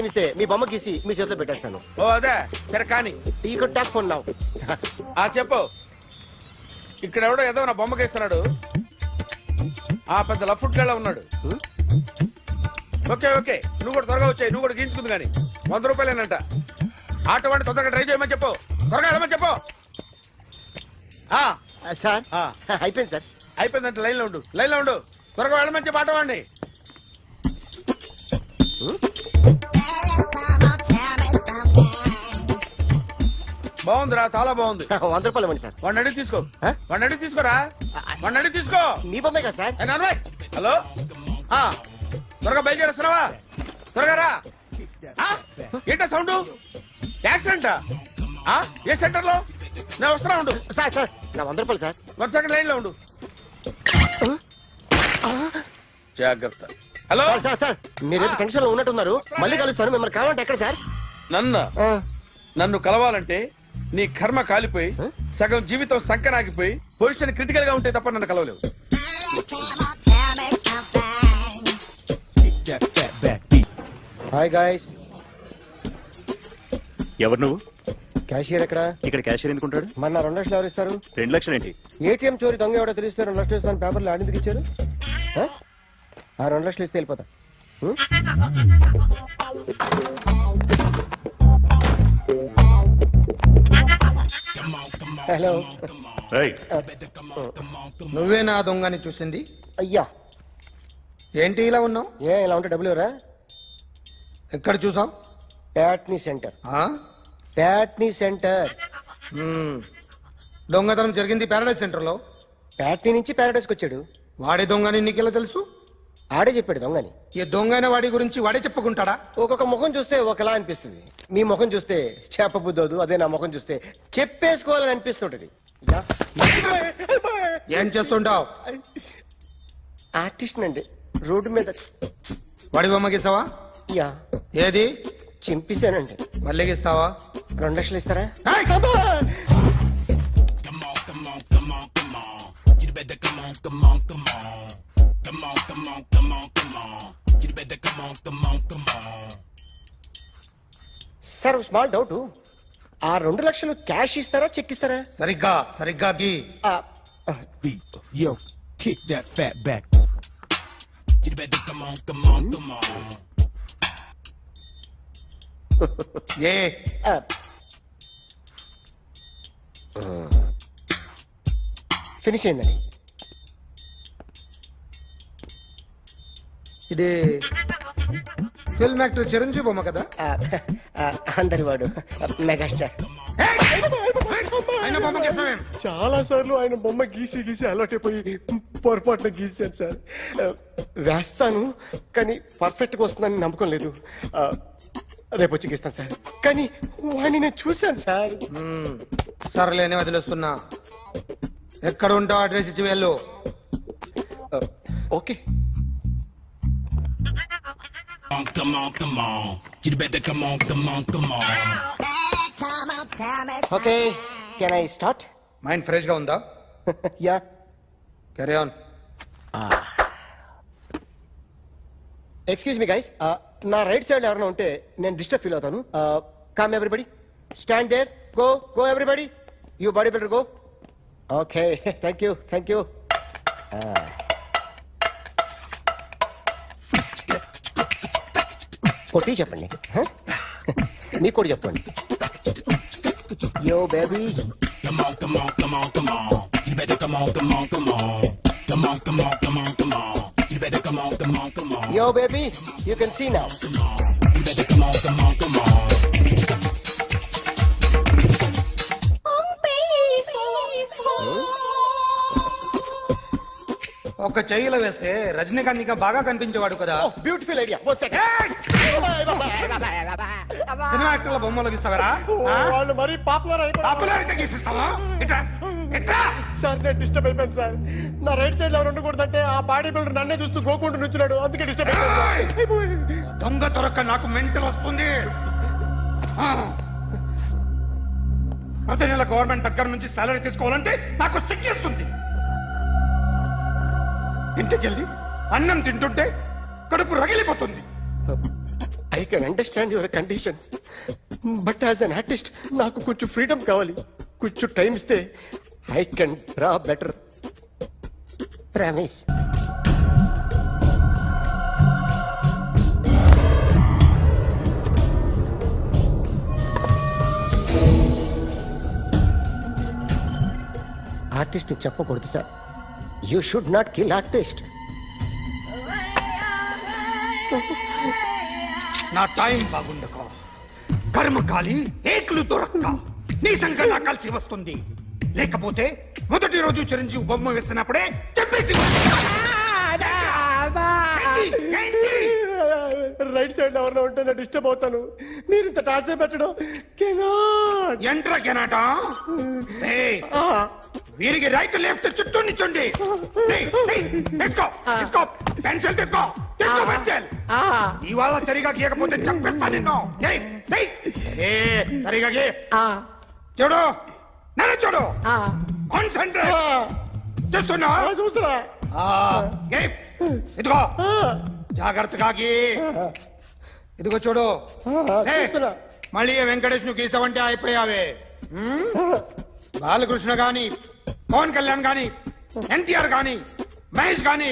Time ఇస్తే మీ బొమ్మ గీసి మీ చేతిలో పెట్టేస్తాను. ఓ అదే సరే కానీ ఈ కుడ్ టాక్ ఫోన్ నౌ. చెప్పు. ఇక్కడ ఎవడో ఏదో నా బొమ్మకి ఇస్తున్నాడు. పెద్ద లఫ్ట్ గళ్ళ ఉన్నాడు. ఓకే ఓకే నువ్వు కూడా త్వరగా వచ్చాయి. నువ్వు కూడా గీంచుకుంది కానీ 100 రూపాయలేనంట. ఆటో వాడిని తొందరగా ట్రై చేయమని చెప్పు. త్వరగా వెళ్ళమని చెప్పు. సార్ అయిపోయింది సార్. అయిపోయిందంటే లైన్లో ఉండు. త్వరగా వెళ్ళమని చెప్పు ఆటో వాడిని. బాగుందిరా చాలా బాగుంది. 100 రూపాయలు ఇవ్వండి సార్. వాడిని అడిగి తీసుకో. వాడిని అడిగి తీసుకోరా. వాడిని అడిగి తీసుకో. మీ బొమ్మే కదా సార్. హలో త్వరగా బయలుదేరేస్తున్నావా? త్వరగా రా. ఏంటా సౌండ్? యాక్సిడెంటా? ఏ సెంటర్ లో? నేను వస్తున్నా ఉండు. సార్ సార్ నా 100 రూపాయలు సార్. 1 సెకండ్ లైన్ లో ఉండు. జాగ్రత్త. హలో సార్ సార్ మీరు టెన్షన్ లో ఉన్నట్టున్నారు. మళ్ళీ కలుస్తాను. మిమ్మల్ని కావాలంటే ఎక్కడ సార్? నన్ను కలవాలంటే నీ కర్మ కాలిపోయి సగం జీవితం సంకనాగిపోయి పొజిషన్ క్రిటికల్ గా ఉంటే తప్ప నన్ను కలవలేవు. Hi guys. ఎవరు నువ్వు? క్యాషియర్ ఎక్కడ? ఇక్కడ క్యాషియర్ ఎందుకుంటాడు? మన 2 లక్షలు ఎవరు ఇస్తారు? 2 లక్షలు ఏంటి? ఏటీఎం చోరీ దొంగ ఎవడో తెలిస్తే 2 లక్షలు ఇస్తాను పేపర్లు ఆడిందుకు ఇచ్చారు. 2 లక్షలు ఇస్తే వెళ్ళిపోతా. హలో నువ్వే నా దొంగని చూసింది? అయ్యా ఏంటి ఇలా ఉన్నావు? ఇలా ఉంటే డబ్బులు ఎవరా? ఎక్కడ చూసావు? ప్యాట్నీ సెంటర్. దొంగతనం జరిగింది ప్యారడైజ్ సెంటర్ లో. ప్యాట్నీ నుంచి ప్యారడైజ్కి వచ్చాడు. వాడే దొంగని నీకెలా తెలుసు? ఆడే చెప్పాడు దొంగని. ఈ దొంగైన వాడి గురించి వాడే చెప్పుకుంటాడా? ఒక్కొక్క ముఖం చూస్తే ఒకలా అనిపిస్తుంది. మీ ముఖం చూస్తే చెప్పబుద్దోదు. అదే నా ముఖం చూస్తే చెప్పేసుకోవాలని అనిపిస్తుంటది. ఏం చేస్తుంటావు? ఆర్టిస్ట్ అండి. రోడ్డు మీద వాడి బొమ్మ గీసావా? యా. ఏది? చింపేశానండి. మళ్ళీ గీస్తావా? 2 లక్షలు ఇస్తారా? Sir small doubt. 2 లక్షలు క్యాష్ ఇస్తారా చెక్ ఇస్తారా? సరిగ్గా గీ. Yo, kick that fat back. You better come on. A finish అయిందండి. ఇది ఫిల్మ్ యాక్టర్ చిరంజీవి బొమ్మ కదా? అందరి వాడు మెగాస్టార్. ఆయన బొమ్మ గీసావేం? చాలా సార్లు ఆయన బొమ్మ గీసి అలవాటైపోయి పొరపాటున గీసాను సార్. వేస్తాను కానీ పర్ఫెక్ట్ గా వస్తుందని నమ్మకం లేదు. రేపు వచ్చి గీస్తాను సార్. కానీ వాడిని నేను చూశాను సార్. సర్లేని వదిలేస్తున్నా. ఎక్కడ ఉంటావు అడ్రస్ ఇచ్చి వెళ్ళు. Okay. Come on. You better come on. Okay can I start? Mind fresh గా ఉందా? Yeah. Carry on. Excuse me guys. నా రైట్ సైడ్ ఎవరైనా ఉంటే నేను డిస్టర్బ్ ఫీల్ అవుతాను. Come everybody, stand there. Go everybody. You body builder go. Okay thank you. కొట్టి చెప్పండి. మీకు కూడా చెప్పండి. Yo baby. Come on. You better come on. Come on. You better come on. Yo baby, you can see now. You better come on. ఒక చెయ్యిలో వేస్తే రజనీకాంత్ ఇంకా బాగా కనిపించేవాడు కదా. Beautiful idea. One second. Cinema యాక్టర్ల బొమ్మలు గీస్తావరా? వాళ్ళు మరి పాపులారిటీ గీసిస్తావా? సార్ నేను డిస్టర్బ్ అయిపోయాను సార్. నా రైట్ సైడ్ ఎవరు ఉండకూడదంటే ఆ బాడీ బిల్డర్ నన్నే చూస్తూ గోకుంటూ నుంచున్నాడు. అందుకే డిస్టర్బ్ అయిపోయాను. దొంగ దొరక్క నాకు మెంటల్ వస్తుంది. ప్రతి నెల గవర్నమెంట్ దగ్గర నుంచి సాలరీ తీసుకోవాలంటే నాకు సిగ్గేస్తుంది. ఇంటికెళ్ళి అన్నం తింటుంటే కడుపు రగిలిపోతుంది. I can understand your conditions but as an artist నాకు కొంచెం ఫ్రీడమ్ కావాలి. కొంచెం టైం ఇస్తే I can draw better. Promise. Artist చెప్పకూడదు sir. You should not kill artist. నా టైం బాగుండక కర్మకాలి ఏకులు దొరక్క నీ సంకల్లా కలిసి వస్తుంది. లేకపోతే మొదటి రోజు చిరంజీవి బొమ్మ వేసినప్పుడే చెప్పేసి రైట్ సైడ్ ఎవరిలో ఉంటే నేను డిస్టర్బ్ అవుతాను. మీరు ఇంత టార్చర్ పెట్టడం కెనాట్. ఎంట్రా కెనాట వీరికి రైట్ లెఫ్ట్ చుట్టూ నిచ్చండి. తీసుకో తీసుకో పెన్సిల్ తీసుకో తీసుకో పెన్సిల్. ఇవాళ సరిగా గీయకపోతే చంపేస్తా నిన్ను. సరిగా గీ. చూడు నన్ను చూడు. కాన్సంట్రేట్ చేస్తున్నా. చూస్తున్నా. ఇదిగో జాగ్రత్తగా గీ. ఇదిగో చూడు. చూస్తున్నా. మళ్ళీ వెంకటేష్ ను గీసావంటే అయిపోయావే. బాలకృష్ణ గాని పవన్ కళ్యాణ్ గాని ఎన్టీఆర్ గాని మహేష్ గాని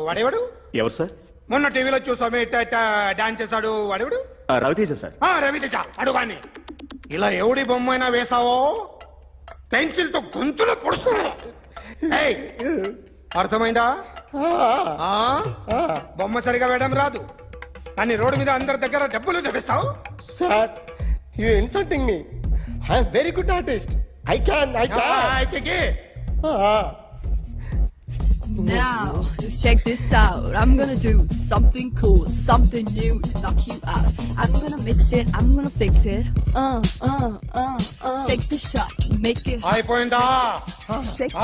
వాడేవాడు ఎవరు సార్? మొన్న టీవీలో చూసామే డాన్స్ చేశాడు వాడేవాడు. రవితేజ సార్. రవితేజ అడుగాని. ఇలా ఎవడి బొమ్మ అయినా వేసావో పెన్సిల్ తో గొంతులో పొడుస్తున్నా. అర్థమైందా? బొమ్మ సరిగా వేయడం రాదు కానీ రోడ్డు మీద అందరి దగ్గర డబ్బులు తెప్పిస్తావు. Sir you insulting me. I'm very good artist. I can. అయితే గీ. Now, just check this out. I'm gonna do something cool, something new to knock you out. I'm gonna mix it, I'm gonna fix it. Take the shot, make it అయిపోయిందా? shake.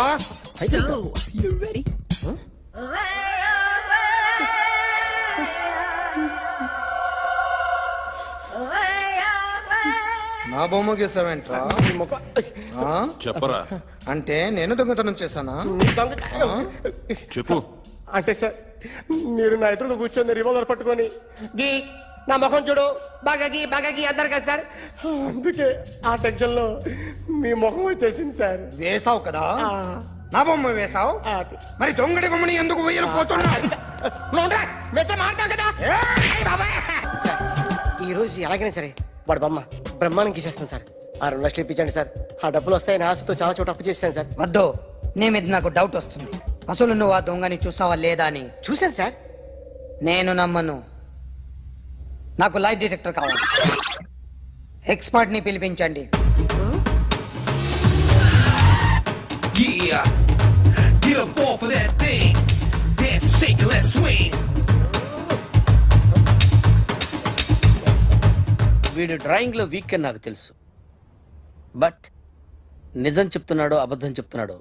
So, you ready? నా బొమ్మ గీసావేంట్రా? చెప్పరా. అంటే నేను దొంగతనం చేశానా? చెప్పు. అంటే సార్ మీరు నా ఎదురుగా కూర్చొని రివాల్వర్ పట్టుకొని గీ నా ముఖం చూడు బాగా గీ అన్నారు కదా సార్. అందుకే ఆ టెన్షన్ లో మీ ముఖం వచ్చేసింది సార్. వేసావు కదా, నా బొమ్మ వేసావు. మరి దొంగడి బొమ్మని ఎందుకు వేయలు పోతున్నా? సార్ ఈ రోజు ఎలాగైనా సరే వాడు బొమ్మ బ్రహ్మాండం గీసేస్తాను సార్. 6 లక్షలు ఇప్పించండి సార్. ఆ డబ్బులు వస్తాయని ఆశతో చాలా చోట అప్పు చేస్తాను సార్. వద్దు, నీ మీద నాకు డౌట్ వస్తుంది. అసలు నువ్వు ఆ దొంగని చూసావా లేదా అని. చూశాను సార్. నేను నమ్మను. నాకు లైట్ డిటెక్టర్ కావాలి. ఎక్స్పర్ట్ ని పిలిపించండి. Yeah, get up off of that thing. Dance and shake and let's swing. వీడు డ్రాయింగ్ లో వీక్ అని నాకు తెలుసు. బట్ నిజం చెప్తున్నాడో అబద్ధం చెప్తున్నాడో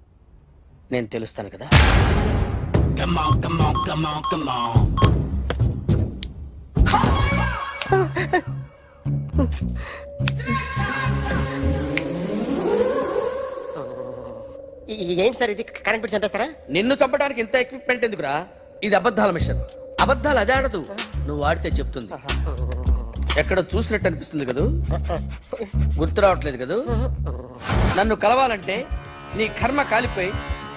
నేను తెలుస్తాను కదా. Come on, come on, come on, come on. ఏంటి సార్ ఇది కరెంట్ బిల్ చంపేస్తారా? నిన్ను చంపడానికి ఇంత ఎక్విప్మెంట్ ఎందుకురా? ఇది అబద్ధాల మిషన్. అబద్ధాలు అదే ఆడదు, నువ్వు ఆడితే చెప్తుంది. ఎక్కడ చూసినట్టు అనిపిస్తుంది కదూ, గుర్తు రావట్లేదు కదూ. నన్ను కలవాలంటే నీ కర్మ కాలిపోయి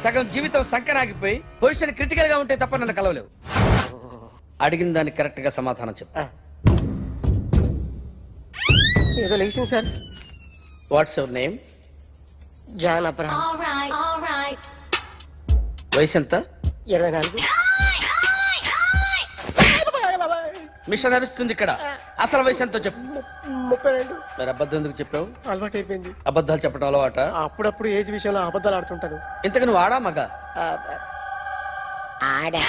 సగం జీవితం సంకరాగిపోయి పొజిషన్ క్రిటికల్ గా ఉంటే తప్ప నన్ను కలవలేవు. అడిగిన దానికి కరెక్ట్ గా సమాధానం చెప్పు. ఏదో లేచింది sir. What's your name? John Abraham. వయసు ఎంత? 24. మిషన్ నడుస్తుంది ఇక్కడ. అసలు వయసు ఎంతో చెప్పు. 32. మరి అబద్ధం ఎందుకు చెప్పావు? అలవాటు అయిపోయింది. అబద్ధాలు చెప్పడం అలవాట? అప్పుడప్పుడు ఏజ్ విషయంలో అబద్ధాలు ఆడుతుంటాను. ఇంతకు నువ్వు ఆడా మగ? ఆడా.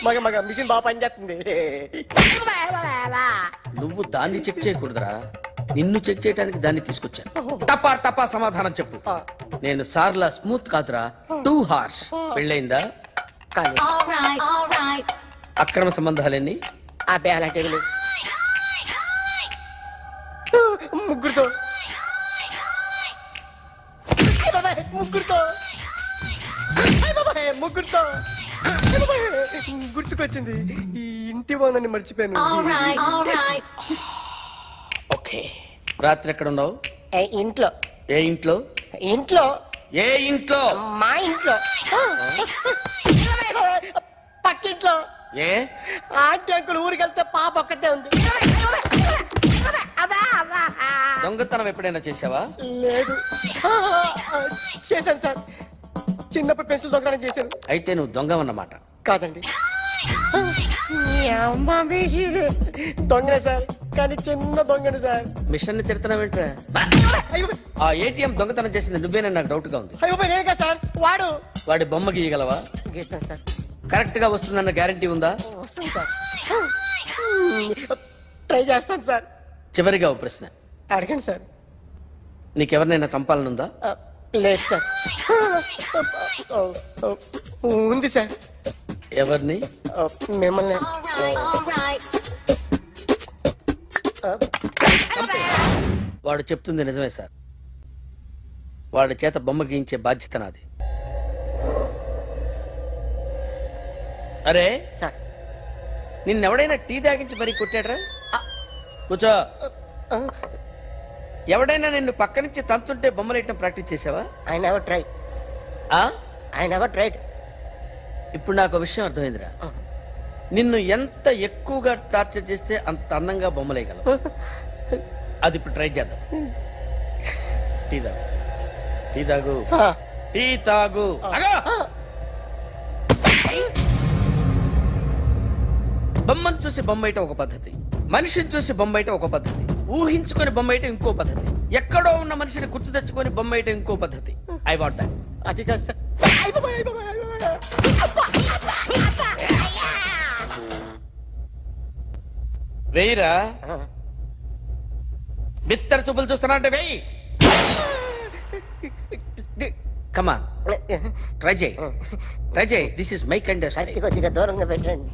మగ మిషన్ బాగా పనిచేస్తుంది. నువ్వు దాన్ని చెక్ చేయకూడదురా, నిన్ను చెక్ చేయడానికి దాన్ని తీసుకొచ్చాను. టపా టపా సమాధానం చెప్పు. నేను సార్లా స్మూత్ కాదురా, టూ హార్ష్. పెళ్ళయిందా? కానీ అక్రమ సంబంధాలన్నీ? అబ్బే అలాంటి ముగ్గురుతో ముగ్గురుతో గుర్తుకొచ్చింది. ఈ ఇంటి వాళ్ళని మర్చిపోయాను ఓకే. రాత్రి ఎక్కడ ఉన్నావు? ఇంట్లో ఏ ఇంట్లో? ఇంట్లో ఏ ఇంట్లో? మా ఇంట్లో పక్కింట్లో ఏ ఆంటీ అంకుల్ ఊరికి వెళ్తే పాప ఒక్కతే ఉంది. దొంగతనం ఎప్పుడైనా చేసావా? లేదు. చేశాను సార్, చిన్నప్పుడు పెన్సిల్ దొంగతనం చేశాను. అయితే నువ్వు దొంగవన్నమాట. కాదండి, దొంగనే సార్, కానీ చిన్న దొంగని సార్. మిషన్ ని తిడుతున్నావేంట్రా? అయ్యో ఆ ఏటీఎం దొంగతనం చేసింది నువ్వేనని నాకు డౌట్ గా ఉంది. అయ్యో నేనే సార్. వాడి బొమ్మ గీయగలవా? గీస్తాను సార్. కరెక్ట్ గా వస్తుందన్న గ్యారంటీ ఉందా? వస్తాను సార్, ట్రై చేస్తాను సార్. చివరిగా ఓ ప్రశ్న అడగండి సార్. నీకెవరినైనా చంపాలనుందా? లేదు సార్. ఉంది సార్. ఎవరిని? మిమ్మల్ని. వాడు చెప్తుంది నిజమే సార్. వాడి చేత బొమ్మ గీయించే బాధ్యత నాది. అరే సార్, నిన్నెవడైనా టీ తాగించి మరీ కొట్టాడ్రా? కూర్చో. ఎవడైనా నిన్ను పక్క నుంచి తంతుంటే బొమ్మలేయటం ప్రాక్టీస్ చేసావా? I never try. ఆ? I never tried. ఇప్పుడు నాకు ఒక విషయం అర్థమైందిరా. నిన్ను ఎంత ఎక్కువగా టార్చర్ చేస్తే అంత అందంగా బొమ్మలేయగలవు. అది ఇప్పుడు ట్రై చేద్దాం. టీ తాగు, టీ తాగు, టీ తాగు. బొమ్మను చూసి బొమ్మయటం ఒక పద్ధతి, మనిషిని చూసి బొమ్మయటం ఒక పద్ధతి, ఊహించుకొని బొమ్మయటం ఇంకో పద్ధతి, ఎక్కడో ఉన్న మనిషిని గుర్తు తెచ్చుకొని బొమ్మయటం ఇంకో పద్ధతి. I want that. అది కాదు సార్. వెయ్యిరా. బిత్తర చూపులు చూస్తున్నా అంటే వెయ్యి. కమాన్, ట్రై చేయి, ట్రై చేయి. This is my kind of style. కొద్దిగా దూరంగా పెట్టండి.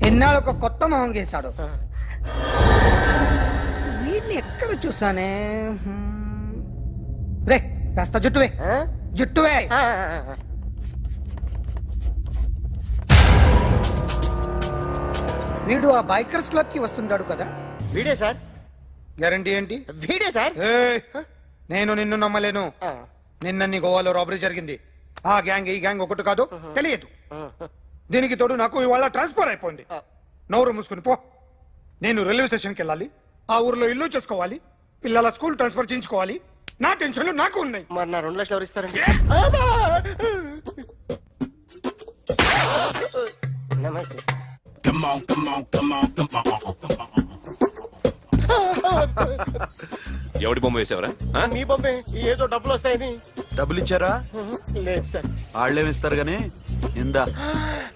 ఎన్నాళ్ళు ఒక కొత్త మొహం గీశాడు. వీడిని ఎక్కడ చూసానే? రే కాస్త జుట్టువే, జుట్టువే. వీడు ఆ బైకర్స్ క్లబ్ కి వస్తుంటాడు కదా? వీడే సార్. గ్యారంటీ ఏంటి? వీడే సార్. ఏయ్, నేను నిన్ను నమ్మలేను. నిన్న నీ గోవాలో రాబరీ జరిగింది. ఆ గ్యాంగ్ ఈ గ్యాంగ్ ఒకటి కాదు, తెలియదు. దీనికి తోడు నాకు ఇవాళ ట్రాన్స్ఫర్ అయిపోయింది. నోరు మూసుకుని పో. నేను రైల్వే స్టేషన్కి వెళ్ళాలి, ఆ ఊర్లో ఇల్లు చేసుకోవాలి, పిల్లల స్కూల్ ట్రాన్స్ఫర్ చేయించుకోవాలి. నా టెన్షన్లు నాకు ఉన్నాయి. మరి నా 2 లక్షలు ఎవరు ఇస్తారండి? నమస్తే sir. Come on, come on, come on, come on, come on. ఎవడి బొమ్మ వేసావరా? మీ బొమ్మే, ఏదో డబ్బులు వస్తాయని. డబ్బులు ఇచ్చారా? లేదు సార్. వాళ్ళేమి ఇస్తారు గానీ ఇందా.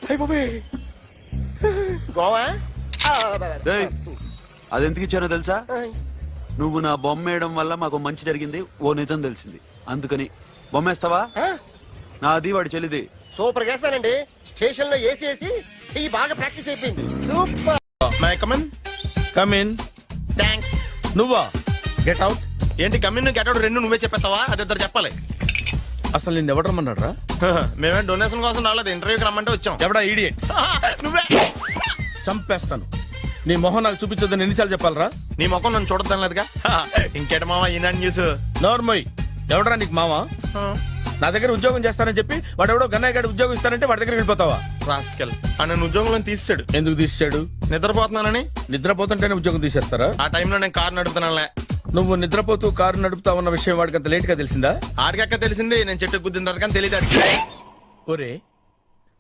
అయ్య బొమ్మే గోవా. డేయ్, అది ఎందుకు ఇచ్చానో తెలుసా? నువ్వు నా బొమ్మ వేయడం వల్ల మాకు మంచి జరిగింది, ఓ నిజం తెలిసింది. అందుకని బొమ్మేస్తావా? నాది వాడి చెల్లిది. సూపర్ చేస్తానండి. స్టేషన్ లో ఏసీ వేసి చెయ్యి బాగా ప్రాక్టీస్ అయిపోయింది. Super. My come on. Come in. Thanks. నువ్వా? Get out. ఏంటి కమిన్ గెట్ అవుట్ రెండు నువ్వే చెప్పేస్తావా? అది ఇద్దరు చెప్పాలి. అసలు నిన్ను ఎవడు రమ్మన్నాడు రా? మేమే డొనేషన్ కోసం రాలేదు, ఇంటర్వ్యూకి రమ్మంటే వచ్చాం. ఎవడా ఈడియట్? నువ్వే. చంపేస్తాను. నీ మొహం నాకు చూపించొద్దని ఎన్నిసార్లు చెప్పాలరా? నీ ముఖం నన్ను చూడద్దనలేదుగా. ఇంకేట మామ ఈనాడు న్యూస్. నోర్మోయ్, ఎవడరా నీకు మావా? నా దగ్గర ఉద్యోగం చేస్తానని చెప్పి వాడు ఎవడో గన్నయ్య గారి ఉద్యోగం ఇస్తానంటే వాడి దగ్గర వెళ్ళిపోతావా? రాస్కెల్. నన్ను ఉద్యోగంలో తీసాడు. ఎందుకు తీసాడు? నిద్రపోతున్నానని. నిద్రపోతుంటేనే ఉద్యోగం తీసేస్తారా? ఆ టైంలో నేను కారు నడుపుతున్నానులే. నువ్వు నిద్రపోతూ కారు నడుపుతావన్న విషయం వాడికి అంత లేట్ గా తెలిసిందా? ఆడికక్క తెలిసింది, నేను చెట్టు గుద్దిన తర్వాత కానీ తెలియదు. ఒరే,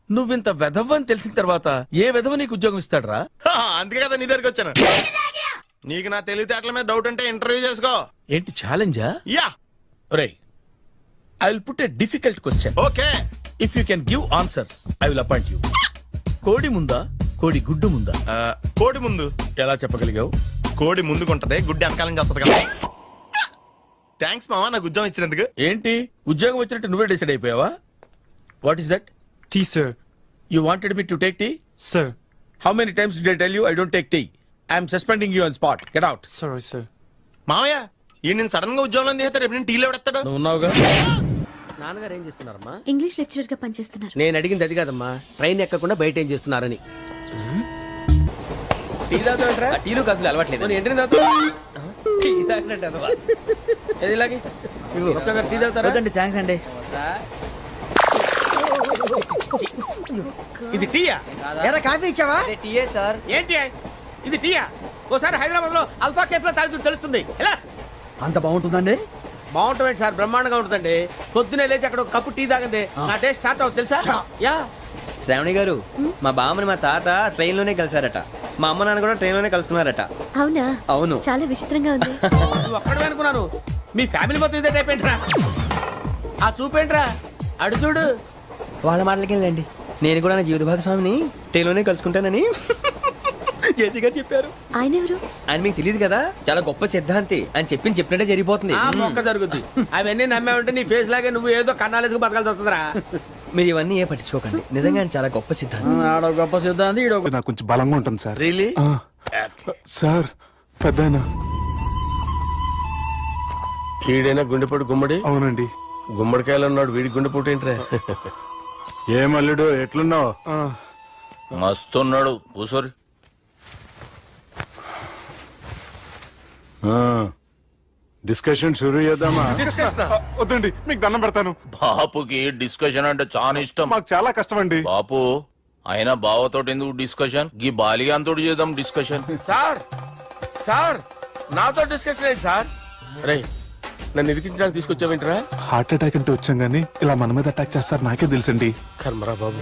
నువ్వింత వెధవ్ అని తెలిసిన తర్వాత ఏ వెధవ నీకు ఉద్యోగం ఇస్తాడరా? అందుకే కదా నీ దగ్గరికి వచ్చాను. నీకు నా తెలివితేటల మీద డౌట్ అంటే ఇంటర్వ్యూ చేసుకో. ఏంటి ఛాలెంజా? యా. ఒరే, I will put a difficult question. Okay. If you can give answer I will appoint you. కోడి ముందా, కోడి గుడ్డు ముందా? కోడి ముందు. ఎలా చెప్పగలిగావు? కోడి ముందుకుంటది, గుడ్డి వెనకాలం చేస్తుంది కదా. థ్యాంక్స్ మామా నాకు ఉద్యోగం ఇచ్చినందుకు. ఏంటి ఉద్యోగం వచ్చినట్టు నువ్వే డిసైడ్ అయిపోయావా? What is that? Tea sir. You wanted me to take tea? Sir. How many times did I tell you I don't take tea? I am suspending you on spot. Get out. Sorry, sir. మామయ్య ఈ నేను sudden గా ఉద్యోగంలో తీస్తాడు, రేపు నేను టీలో పెడతాడు. నువ్వు ఉన్నావుగా? నాన్నగారు ఏం చేస్తున్నారమ్మా? ఇంగ్లీష్ లెక్చరర్ గా పనిచేస్తున్నారు. నేను అడిగింది అది కాదమ్మా, ట్రైన్ ఎక్కకుండా బయట ఏం చేస్తున్నారని. టీ తాగుతాంట్రా? టీలు కాఫీలు అలవాట్లేదు. ఎంట్రీ తాగుతా ఏది ఇలాగే ఒక్కగారు టీ తాగుతారా? థ్యాంక్స్ అండి. ఇది టీయా? ఎరా కాఫీ ఇచ్చావా? టీయే సార్. ఏంటి ఇది టీయా? ఓసారి హైదరాబాద్ లో అల్ఫా కేఫ్ లో తాగుతూ తెలుస్తుంది. ఎలా అంత బాగుంటుందండి? బాగుంటుంది సార్, బ్రహ్మాండంగా ఉంటుందండి. పొద్దునే లేచి అక్కడ ఒక కప్పు టీ తాగండి, నా డే స్టార్ట్ అవుతుంది తెలుసా? యా. శ్రావణి గారు, మా బామ్మని మా తాత ట్రైన్ లోనే కలిసారట. మా అమ్మ నాన్న కూడా ట్రైన్ లోనే కలుసుకున్నారట. అవునా? అవును. చాలా విచిత్రంగా ఉంది. నువ్వు ఒక్కడే అనుకున్నాను, మీ ఫ్యామిలీ మొత్తం ఇదే టైప్ ఏంట్రా? ఆ చూపేంట్రా, అడు చూడు. వాళ్ళ మాటలకి వెళ్ళండి. నేను కూడా నా జీవిత భాగస్వామిని ట్రైన్ లోనే కలుసుకుంటానని జేసీ గారు చెప్పారు. ఆయన ఎవరు? ఆయన మీకు తెలియదు కదా, చాలా గొప్ప సిద్ధాంతి అని చెప్పినట్టే జరిగిపోతుంది. ఆ మొక్క జరుగుద్ది. అవన్నీ నమ్మావంటే నీ ఫేస్ లాగే నువ్వు ఏదో కన్నాలేసుకు బతకాల్సి వస్తుందిరా. మీరు ఇవన్నీ ఏ పట్టించుకోకండి, నిజంగా ఆయన చాలా గొప్ప సిద్ధాంతి. ఆడో గొప్ప సిద్ధాంతి, ఈడో నాకు కొంచెం బలంగా ఉంటుంది సార్. రియలీ? సార్ పెద్దయినా. ఈడైనా గుండెపోటు గుమ్మడి? అవునండి. గుమ్మడికాయలు ఉన్నాడు, వీడి గుండెపోటు ఏంట్రా? ఏమల్లుడు ఎట్లున్నావు? మస్తున్నాడు కూసోరి. డిస్కషన్ షురూ చేద్దామా? వద్దండి, మీకు దండం పెడతాను. బాపుకి డిస్కషన్ అంటే చాలా ఇష్టం. మాకు చాలా కష్టం అండి. బాపు అయినా బావతోటి ఎందుకు డిస్కషన్? గీ బాలిగాంతోటి చేద్దాం డిస్కషన్. సార్ సార్ నాతో డిస్కషన్ ఏంటి సార్? రే నన్ను ఇరికించడానికి తీసుకొచ్చావేంట్రా? హార్ట్ అటాక్ అంటే వచ్చాం గానీ ఇలా మన మీద అటాక్ చేస్తారు నాకే తెలుసండి. కర్మరా బాబు.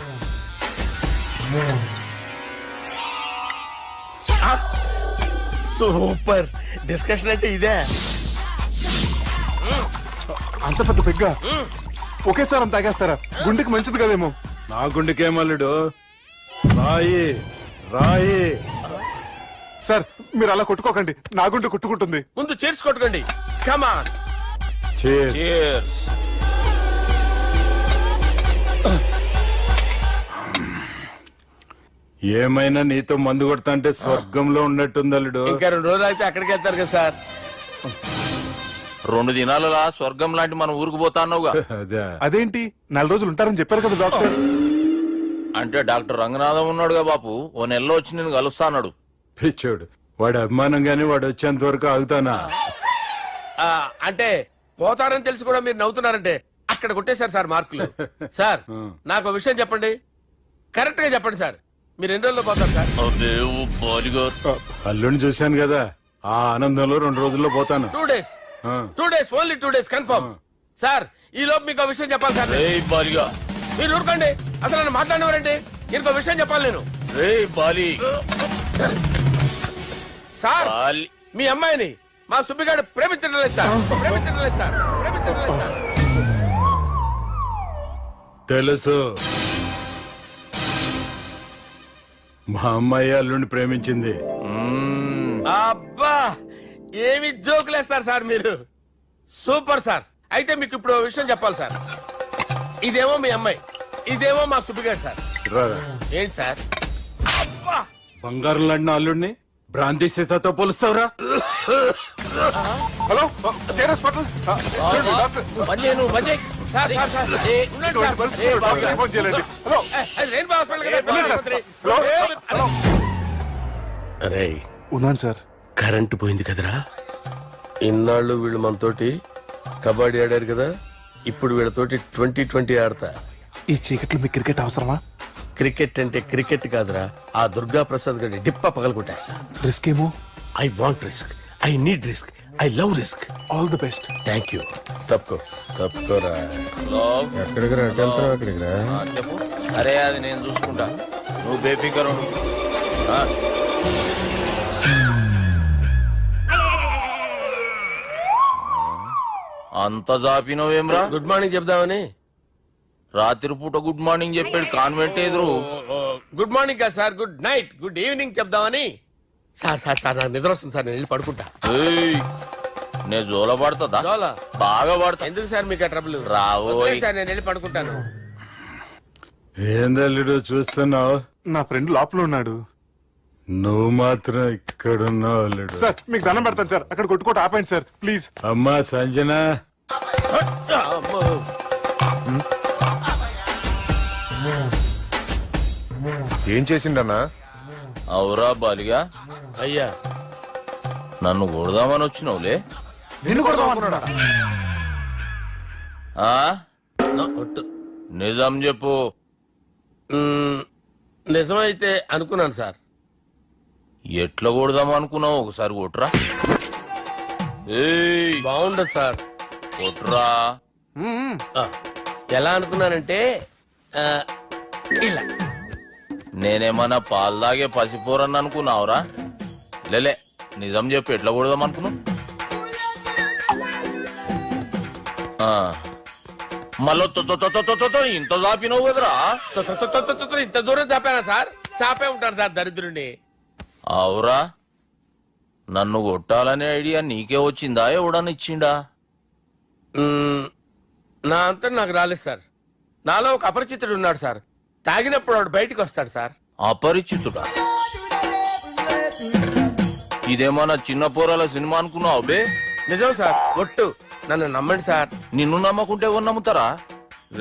సూపర్ డిస్కషన్ అంటే ఇదే. అంత పెద్ద పెగ్గ ఒకేసారి అంత తాగేస్తారా? గుండెకి మంచిది కదేమో. నా గుండెకేమల్లుడు రాయి రాయి. సార్ మీరు అలా కొట్టుకోకండి, నా గుండె కొట్టుకుంటుంది. ముందు చేర్చి కొట్టుకోండి. కమాన్. Cheers. ఏమైనా నీతో మందు కొడతా అంటే స్వర్గంలో ఉన్నట్టుంది అల్లుడు. ఇంకా 2 రోజులు అయితే అక్కడికి వెళ్తారు కదా సార్. 2 దినాలలా స్వర్గం లాంటి మన ఊరికి పోతా అన్నావుగా. అదేంటి 4 రోజులు ఉంటారని చెప్పారు కదా డాక్టర్. అంటే డాక్టర్ రంగనాథం ఉన్నాడుగా బాపు, ఓ నెలలో వచ్చి నేను కలుస్తా అన్నాడు. పిచ్చోడు, వాడు అభిమానం గాని వాడు వచ్చేంత వరకు ఆగుతానా? అంటే పోతారని తెలిసి కూడా మీరు నవ్వుతున్నారంటే అక్కడ కొట్టేశారు సార్ మార్కులు. సార్ నాకు ఒక విషయం చెప్పండి, కరెక్ట్ గా చెప్పండి సార్. మీరు ఎన్ని రోజుల్లో పోతారు సార్? అల్లుడిని చూశాను కదా, ఆ ఆనందంలో 2 రోజుల్లో పోతాను. 2 days. 2 days, only 2 days confirm. Sir ఈ లోపు మీకు విషయం చెప్పాలి సార్. మీరు ఊరుకోండి, అసలు నన్ను మాట్లాడినవారండి. ఇంకో విషయం చెప్పాలి నేను. సార్ మీ అమ్మాయిని మా సుబ్బిగాడు ప్రేమించడం లేదు సార్. ప్రేమించడం లేదు సార్. ప్రేమించడం లేదు సార్. తెలుసు, మా అమ్మాయి అల్లుడిని ప్రేమించింది. అబ్బా ఏమి జోకులేస్తారు సార్ మీరు. Super sir. అయితే మీకు ఇప్పుడు ఓ విషయం చెప్పాలి సార్. ఇదేమో మీ అమ్మాయి, ఇదేమో మా సుబ్బిగాడు సార్. ఏంటి సార్? అబ్బా బంగారం లాంటి అల్లుడిని భ్రాంతి సీతతో పోలుస్తావురా? Hello hospital. Sir sir sir ఉండండి సార్. రెయిన్బో హాస్పిటల్ కదా. అరే ఉన్నాను సార్. కరెంటు పోయింది కదరా. ఇన్నాళ్ళు వీళ్ళు మనతోటి కబడ్డీ ఆడారు కదా, ఇప్పుడు వీళ్ళతోటి 2020 ఆడతా. ఈ చీకట్లో మీకు క్రికెట్ అవసరమా? క్రికెట్ అంటే క్రికెట్ కాదురా, ఆ దుర్గా ప్రసాద్ గారి డిప్ప పగలు కొట్టేస్తా. రిస్క్ ఏమో. I want risk, I need risk, I love risk. All the best. Thank you. తప్పుకోరా. ఎక్కడికి రా? అక్కడికి రా. చెప్పు. అరే అది నేను చూసుకుంటా, నువ్వు బేఫికర్ ఉండు. అంత జాపినవేమ్రా? గుడ్ మార్నింగ్ చెప్దామని. రాత్రి పూట గుడ్ మార్నింగ్ చెప్పాడు కాన్వెంట్ ఎదురు. గుడ్ మార్నింగ్ కాదు sir, good night, good evening చెప్దామని. సార్ సార్ సార్ నాకు నిద్ర వస్తుంది సార్, నేను వెళ్ళి పడుకుంటా. నేను జోల పడుతుందా? జోలా? బాగా పడతా. ఎందుకు సార్ మీకు ఆ ట్రబుల్? రావోయ్ సార్ నేను వెళ్ళి పడుకుంటాను. ఏందల్లుడు చూస్తున్నావు? నా ఫ్రెండ్ లోపల ఉన్నాడు, నువ్వు మాత్రం ఇక్కడున్నావు అల్లుడు. సార్ మీకు దండం పెడతాను సార్, అక్కడ కొట్టుకోట ఆపండి సార్ ప్లీజ్. అమ్మా సంజన. ఏం చేసిండన్నా? అవురా బాలిగా, అయ్యా నన్ను కొడదామని వచ్చినావులే. నిన్ను కొడదామనుకున్నాడా? ఆ? ఒట్టు. నిజం చెప్పు. నిజమైతే అనుకున్నాను సార్. ఎట్లా కొడదాం అనుకున్నావు? ఒకసారి కొట్రా. ఏయ్, బాగుండదు సార్. కొట్రా. ఆ, ఎలా అనుకున్నానంటే ఆ, ఇలా. నేనేమన్నా పాలు తాగే పసిపోరని అనుకున్నావురా? లేలే, నిజం చెప్పు, ఎట్లా కొడదాం అనుకున్నావు? మళ్ళీ ఇంత చాపినావు కదరా? ఇంత దూరం చాపానా సార్? చాపే ఉంటాను సార్ దరిద్రుడిని. అవురా, నన్ను కొట్టాలనే ఐడియా నీకే వచ్చిందా? ఎవడన్నా ఇచ్చిండా? నా అంతా నాకు రాలేదు సార్. నాలో ఒక అపరిచితుడు ఉన్నాడు సార్. తాగినప్పుడు వాడు బయటికి వస్తాడు సార్. అపరిచితుడా? ఇదేమన్నా చిన్న పోరాల సినిమా అనుకున్నావు బే? నిజం సార్, ఒట్టు. నన్ను నమ్మండి సార్. నిన్ను నమ్మకుంటే ఎవరు నమ్ముతారా?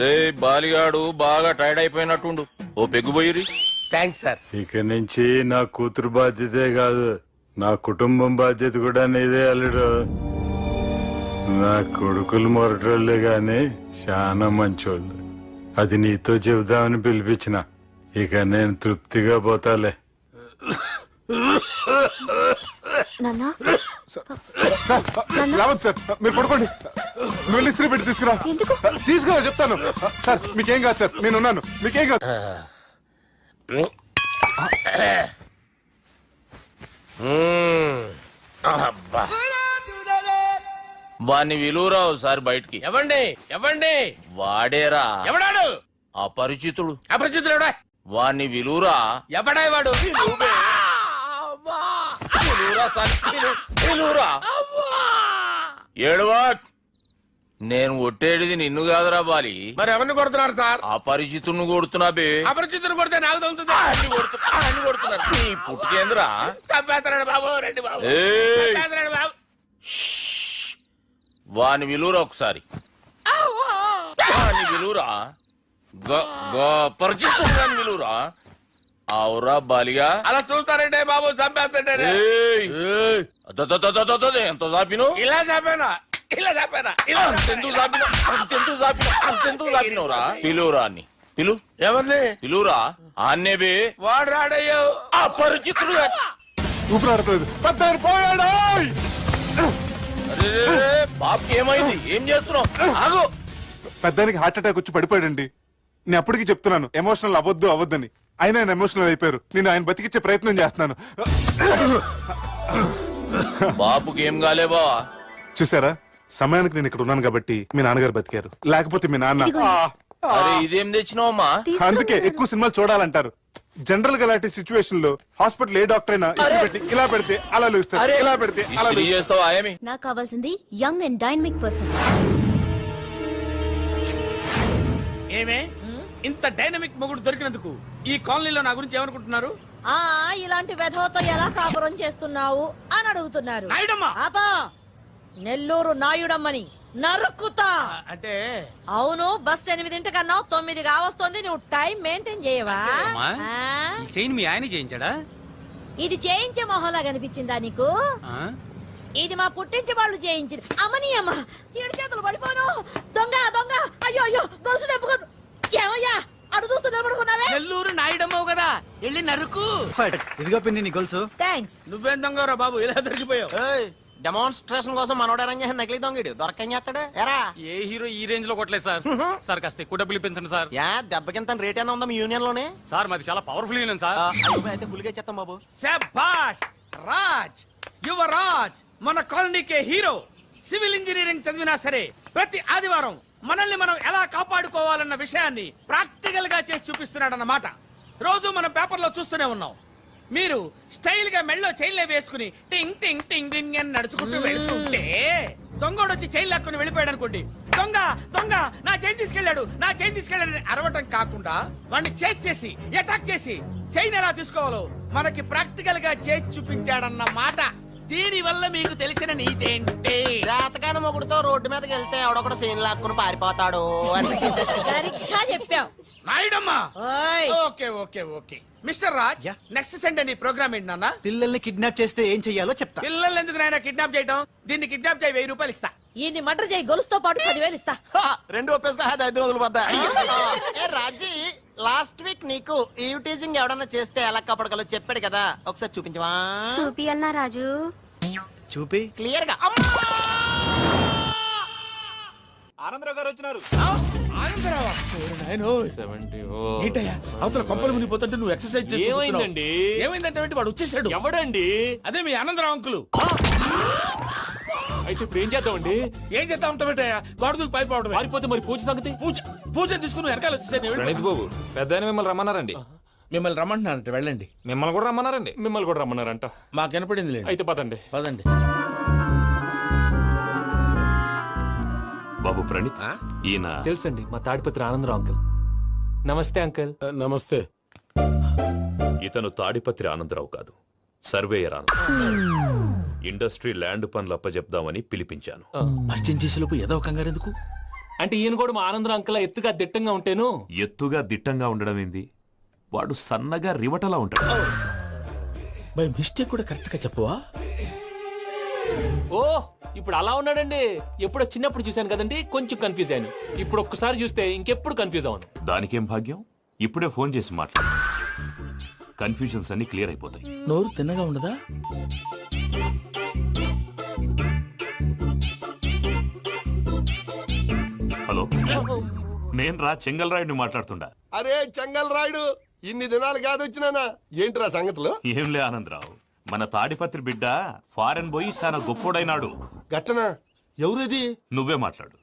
రే బాలిగాడు బాగా టైర్డ్ అయిపోయినట్టుండు, ఓ పెగ్గుబోయిరి. Thanks sir. ఇక నుంచి నా కూతురు బాధ్యతే కాదు, నా కుటుంబం బాధ్యత కూడా నీదే అల్లుడు. నా కొడుకులు మొరటోళ్ళే గాని చాలా మంచోళ్ళు. అది నీతో చెబుదామని పిలిపించిన. ఇక నేను తృప్తిగా పోతాలే. నాన్న సార్ రావద్దు సార్, మీరు పడుకోండి. నువ్వు వెళ్ళి ఇస్త్రీ పెట్టి తీసుకురా. ఎందుకు? తీసుకురా చెప్తాను. సార్ మీకేం కాదు సార్, నేనున్నాను, మీకేం కాదు. అబ్బా. వాణ్ణి విలువరా ఒకసారి బయటికి. ఎవండి ఎవండి? వాడేరా ఎవడాడు? అపరిచితుడు. అపరిచితుడు ఎవడా? వాణ్ణి విలువరా. ఎవడా వాడు? ఏడవా, నేను కొట్టేడిది నిన్ను కాదురా బాలి. మరి ఎవరిని కొడుతున్నారు సార్? అపరిచితుడిని కొడుతున్నా బే. అపరిచితుడు కొడితే నాకు తగులుతుంది. కొడుతున్నారు నీ పుట్టుకేంద్రా. చంపేస్తున్నాడు బాబు, రండి బాబు. ఏయ్, చంపేస్తున్నాడు బాబు. వాని విలువరా ఒకసారి. వాని విలువరా. పరిచితుడు విలువరా. అవురా బాలిగా. అలా చూస్తారంటే బాబు, చంపేస్తాడు. ఎంత చాపిను? ఇలా చంపానా? ఇలా చంపానా? ఇలా అంతెందుకు చాపినవురా? పిలువురా అన్ని. పిలు. ఎవరిని పిలువురా. ఆన్నే బే. వాడు రాడయ్యో. అపరిచితుడు. ఊపిరాడట్లేదు. పెద్ద పోయాడు. బాబుకి ఏమైంది? ఏం చేస్తున్నావు? ఆగు. పెద్దానికి హార్ట్ అటాక్ వచ్చి పడిపోయాడండి. నేను అప్పటికి చెప్తున్నాను ఎమోషనల్ అవ్వద్దని. ఆయన ఎమోషనల్ అయిపోయారు. నేను ఆయన బతికిచ్చే ప్రయత్నం చేస్తున్నాను. బాబుకి ఏం కాలే బావా? చూసారా, సమయానికి నేను ఇక్కడ ఉన్నాను కాబట్టి మీ నాన్నగారు బతికారు. లేకపోతే మీ నాన్న. అరే ఇదేం తెచ్చినావమ్మా? అందుకే ఎక్కువ సినిమాలు చూడాలంటారు. జనరల్ గా అలాంటి సిచ్యువేషన్ లో హాస్పిటల్ ఏ డాక్టర్ అయినా ఇస్త్రీ పెట్టి ఇలా పెడితే అలా లూస్తారు, ఇలా పెడితే అలా ఇస్త్రీ చేస్తావా ఏమి? నాకు కావాల్సింది యంగ్ అండ్ డైనమిక్ పర్సన్. ఏమే ఇంత డైనమిక్ మొగుడు దొరికినందుకు ఈ కాలనీలో నా గురించి ఏమనుకుంటున్నారు? ఇలాంటి వెధవతో ఎలా కాపురం చేస్తున్నావు అని అడుగుతున్నారు. నాయుడమ్మా. ఆపా, నెల్లూరు నాయుడమ్మని నరుక్కుతా. అంటే అవును, బస్ 8 9 కావస్తుంది. నువ్వు టైం మెయింటైన్ చేయవా? చైన్ మీ ఆయన చేయించాడా? ఇది చేయించే మొహంలా కనిపించిందా నీకు? ఇది మా పుట్టింటి వాళ్ళు చేయించింది. అమ్మని అమ్మ, 7 చేతులు పడిపోను. దొంగ దొంగ, అయ్యో అయ్యో, గొలుసు తెప్పుకోను. ఏమయ్యా అడు చూస్తూ నిలబడుకున్నావే? నెల్లూరు నాయుడమ్మవు కదా, వెళ్ళి నరుకు. ఇదిగో పిండి నీ గొలుసు. థ్యాంక్స్. నువ్వేం దొంగరా బాబు, ఇలా దొరికిపోయావు? డెమాన్స్ట్రేషన్ కోసం మనోడు అరేంజ్ చేసిన నకిలీ దొంగడు దొరకని చేస్తాడు. ఎరా ఏ హీరో ఈ రేంజ్ లో కొట్టలేదు సార్. సార్ కాస్త ఎక్కువ డబ్బులు ఇప్పించండి సార్. యా దెబ్బకింత రేట్ అయినా ఉందా మీ యూనియన్ లోనే? సార్ మాది చాలా పవర్ఫుల్ యూనియన్ సార్. అయితే గులిగా చేస్తాం బాబు. శభాష్ రాజ్, యువరాజ్, మన కాలనీకే హీరో. సివిల్ ఇంజనీరింగ్ చదివినా సరే ప్రతి ఆదివారం మనల్ని మనం ఎలా కాపాడుకోవాలన్న విషయాన్ని ప్రాక్టికల్ గా చేసి చూపిస్తున్నాడన్నమాట. రోజు మనం పేపర్లో చూస్తూనే ఉన్నాం. మీరు స్టైల్ గా మెళ్ళో చైన్లే వేసుకుని టింగ్ టింగ్ టింగ్ టింగ్ అని నడుచుకుంటూ వెళ్తుంటే దొంగోడు వచ్చి చైన్ లాక్కుని వెళ్ళిపోయాడు అనుకోండి. దొంగ దొంగ నా చైన్ తీసుకెళ్లాడు, నా చైన్ తీసుకెళ్లాడని అరవటం కాకుండా వాడిని చేజ్ చేసి అటాక్ చేసి చైన్ ఎలా తీసుకోవాలో మనకి ప్రాక్టికల్ గా చేసి చూపించాడన్న మాట. దీని వల్ల మీకు తెలిసిన నీతేంటి? జాతకాన మొగుడుతో రోడ్డు మీదకి వెళ్తే ఎవడొకడు సీన్ లాక్కుని పారిపోతాడు అని. సరిగ్గా చెప్పావు. నాయుడమ్మా ఓయ్ okay okay okay mister Raj next Sunday నీ ప్రోగ్రామ్ ఏంటి నాన్న పిల్లల్ని కిడ్నాప్ చేస్తే ఏం చెయ్యాలో చెప్తా పిల్లలు ఎందుకు నాయన కిడ్నాప్ చేయటం దీన్ని కిడ్నాప్ చేయి 1000 రూపాయలు ఇస్తా ఈయన్ని మటర్ చేయి గొలుసుతో పాటు 10,000 ఇస్తా రెండు ఒప్పేస్తా 5 రోజులు పడ్డా రాజీ లాస్ట్ వీక్ నీకు ఈ టీజింగ్ ఎవడన్నా చేస్తే ఎలా కాపాడగలో చెప్పాడు కదా ఒకసారి చూపించవా చూపియల్నా రాజు చూపి క్లియర్ గా ఆనందరావు గారు వచ్చినారు. ఏంటయ్యా అవతల కొంపలు మునిగిపోతుంటే నువ్వు ఎక్సర్సైజ్ ఏమైందండి? ఏమైందంటే వాడు వచ్చేసాడు ఎవడండి? అదే మీ ఆనందరావు అంకులు అయితే ఇప్పుడు ఏం చేద్దామండి? ఏం చేస్తా ఉంటావేటయ్యా వాడు దూకి పైపోవడం పారిపోతే మరి పూజ సంగతి? పూజ తీసుకుని నువ్వు వెనకాల వచ్చేసాను ప్రణీత్ బాబు పెద్ద మిమ్మల్ని రమ్మన్నారండి. మిమ్మల్ని రమ్మంటున్నానంటే వెళ్ళండి మిమ్మల్ని కూడా రమ్మన్నారండి. మిమ్మల్ని కూడా రమ్మన్నారంట. మాకు వినపడింది లేదు అయితే పదండి. పదండి బాబు ప్రణీత్ ఈయన తెలుసండి, మా తాడిపత్రి ఆనందరావు అంకుల్. నమస్తే అంకుల్. నమస్తే. ఇతను తాడిపత్రి ఆనందరావు కాదు, సర్వేయర్ ఆనందరావు. ఇండస్ట్రీ ల్యాండ్ పనులు అప్పచెప్దామని పిలిపించాను. పరిచయం చేసేలోపు ఏదో కంగారు ఎందుకు అంటే ఈయన కూడా మా ఆనందరావు అంకుల్ ఎత్తుగా దిట్టంగా ఉంటేను. ఎత్తుగా దిట్టంగా ఉండడం ఏంది, వాడు సన్నగా రివటలా ఉంటాడు. బై మిస్టేక్ కూడా కరెక్ట్ గా చెప్పవా ఓ ఇప్పుడు అలా ఉన్నాడండి. ఎప్పుడో చిన్నప్పుడు చూశాను కదండి, కొంచెం కన్ఫ్యూజ్ అయ్యాను. ఇప్పుడు ఒక్కసారి చూస్తే ఇంకెప్పుడు కన్ఫ్యూజ్ అవ్వను. దానికేం భాగ్యం, ఇప్పుడే ఫోన్ చేసి మాట్లాడు. కన్ఫ్యూజన్స్ అన్ని క్లియర్ అయిపోతాయి. నోరు తిన్నగా ఉండదా హలో, నేను రా చెంగల్ రాయుడిని మాట్లాడుతుండా. అరే చెంగల్ రాయుడు, ఇన్ని దినాలు కాదు వచ్చినానా? ఏంట్రా సంగతులు? ఏంలే ఆనందరావు, మన తాడిపత్రి బిడ్డ ఫారెన్ పోయి చాలా గొప్పోడైనాడు. గట్టనా? ఎవరిది? నువ్వే మాట్లాడు.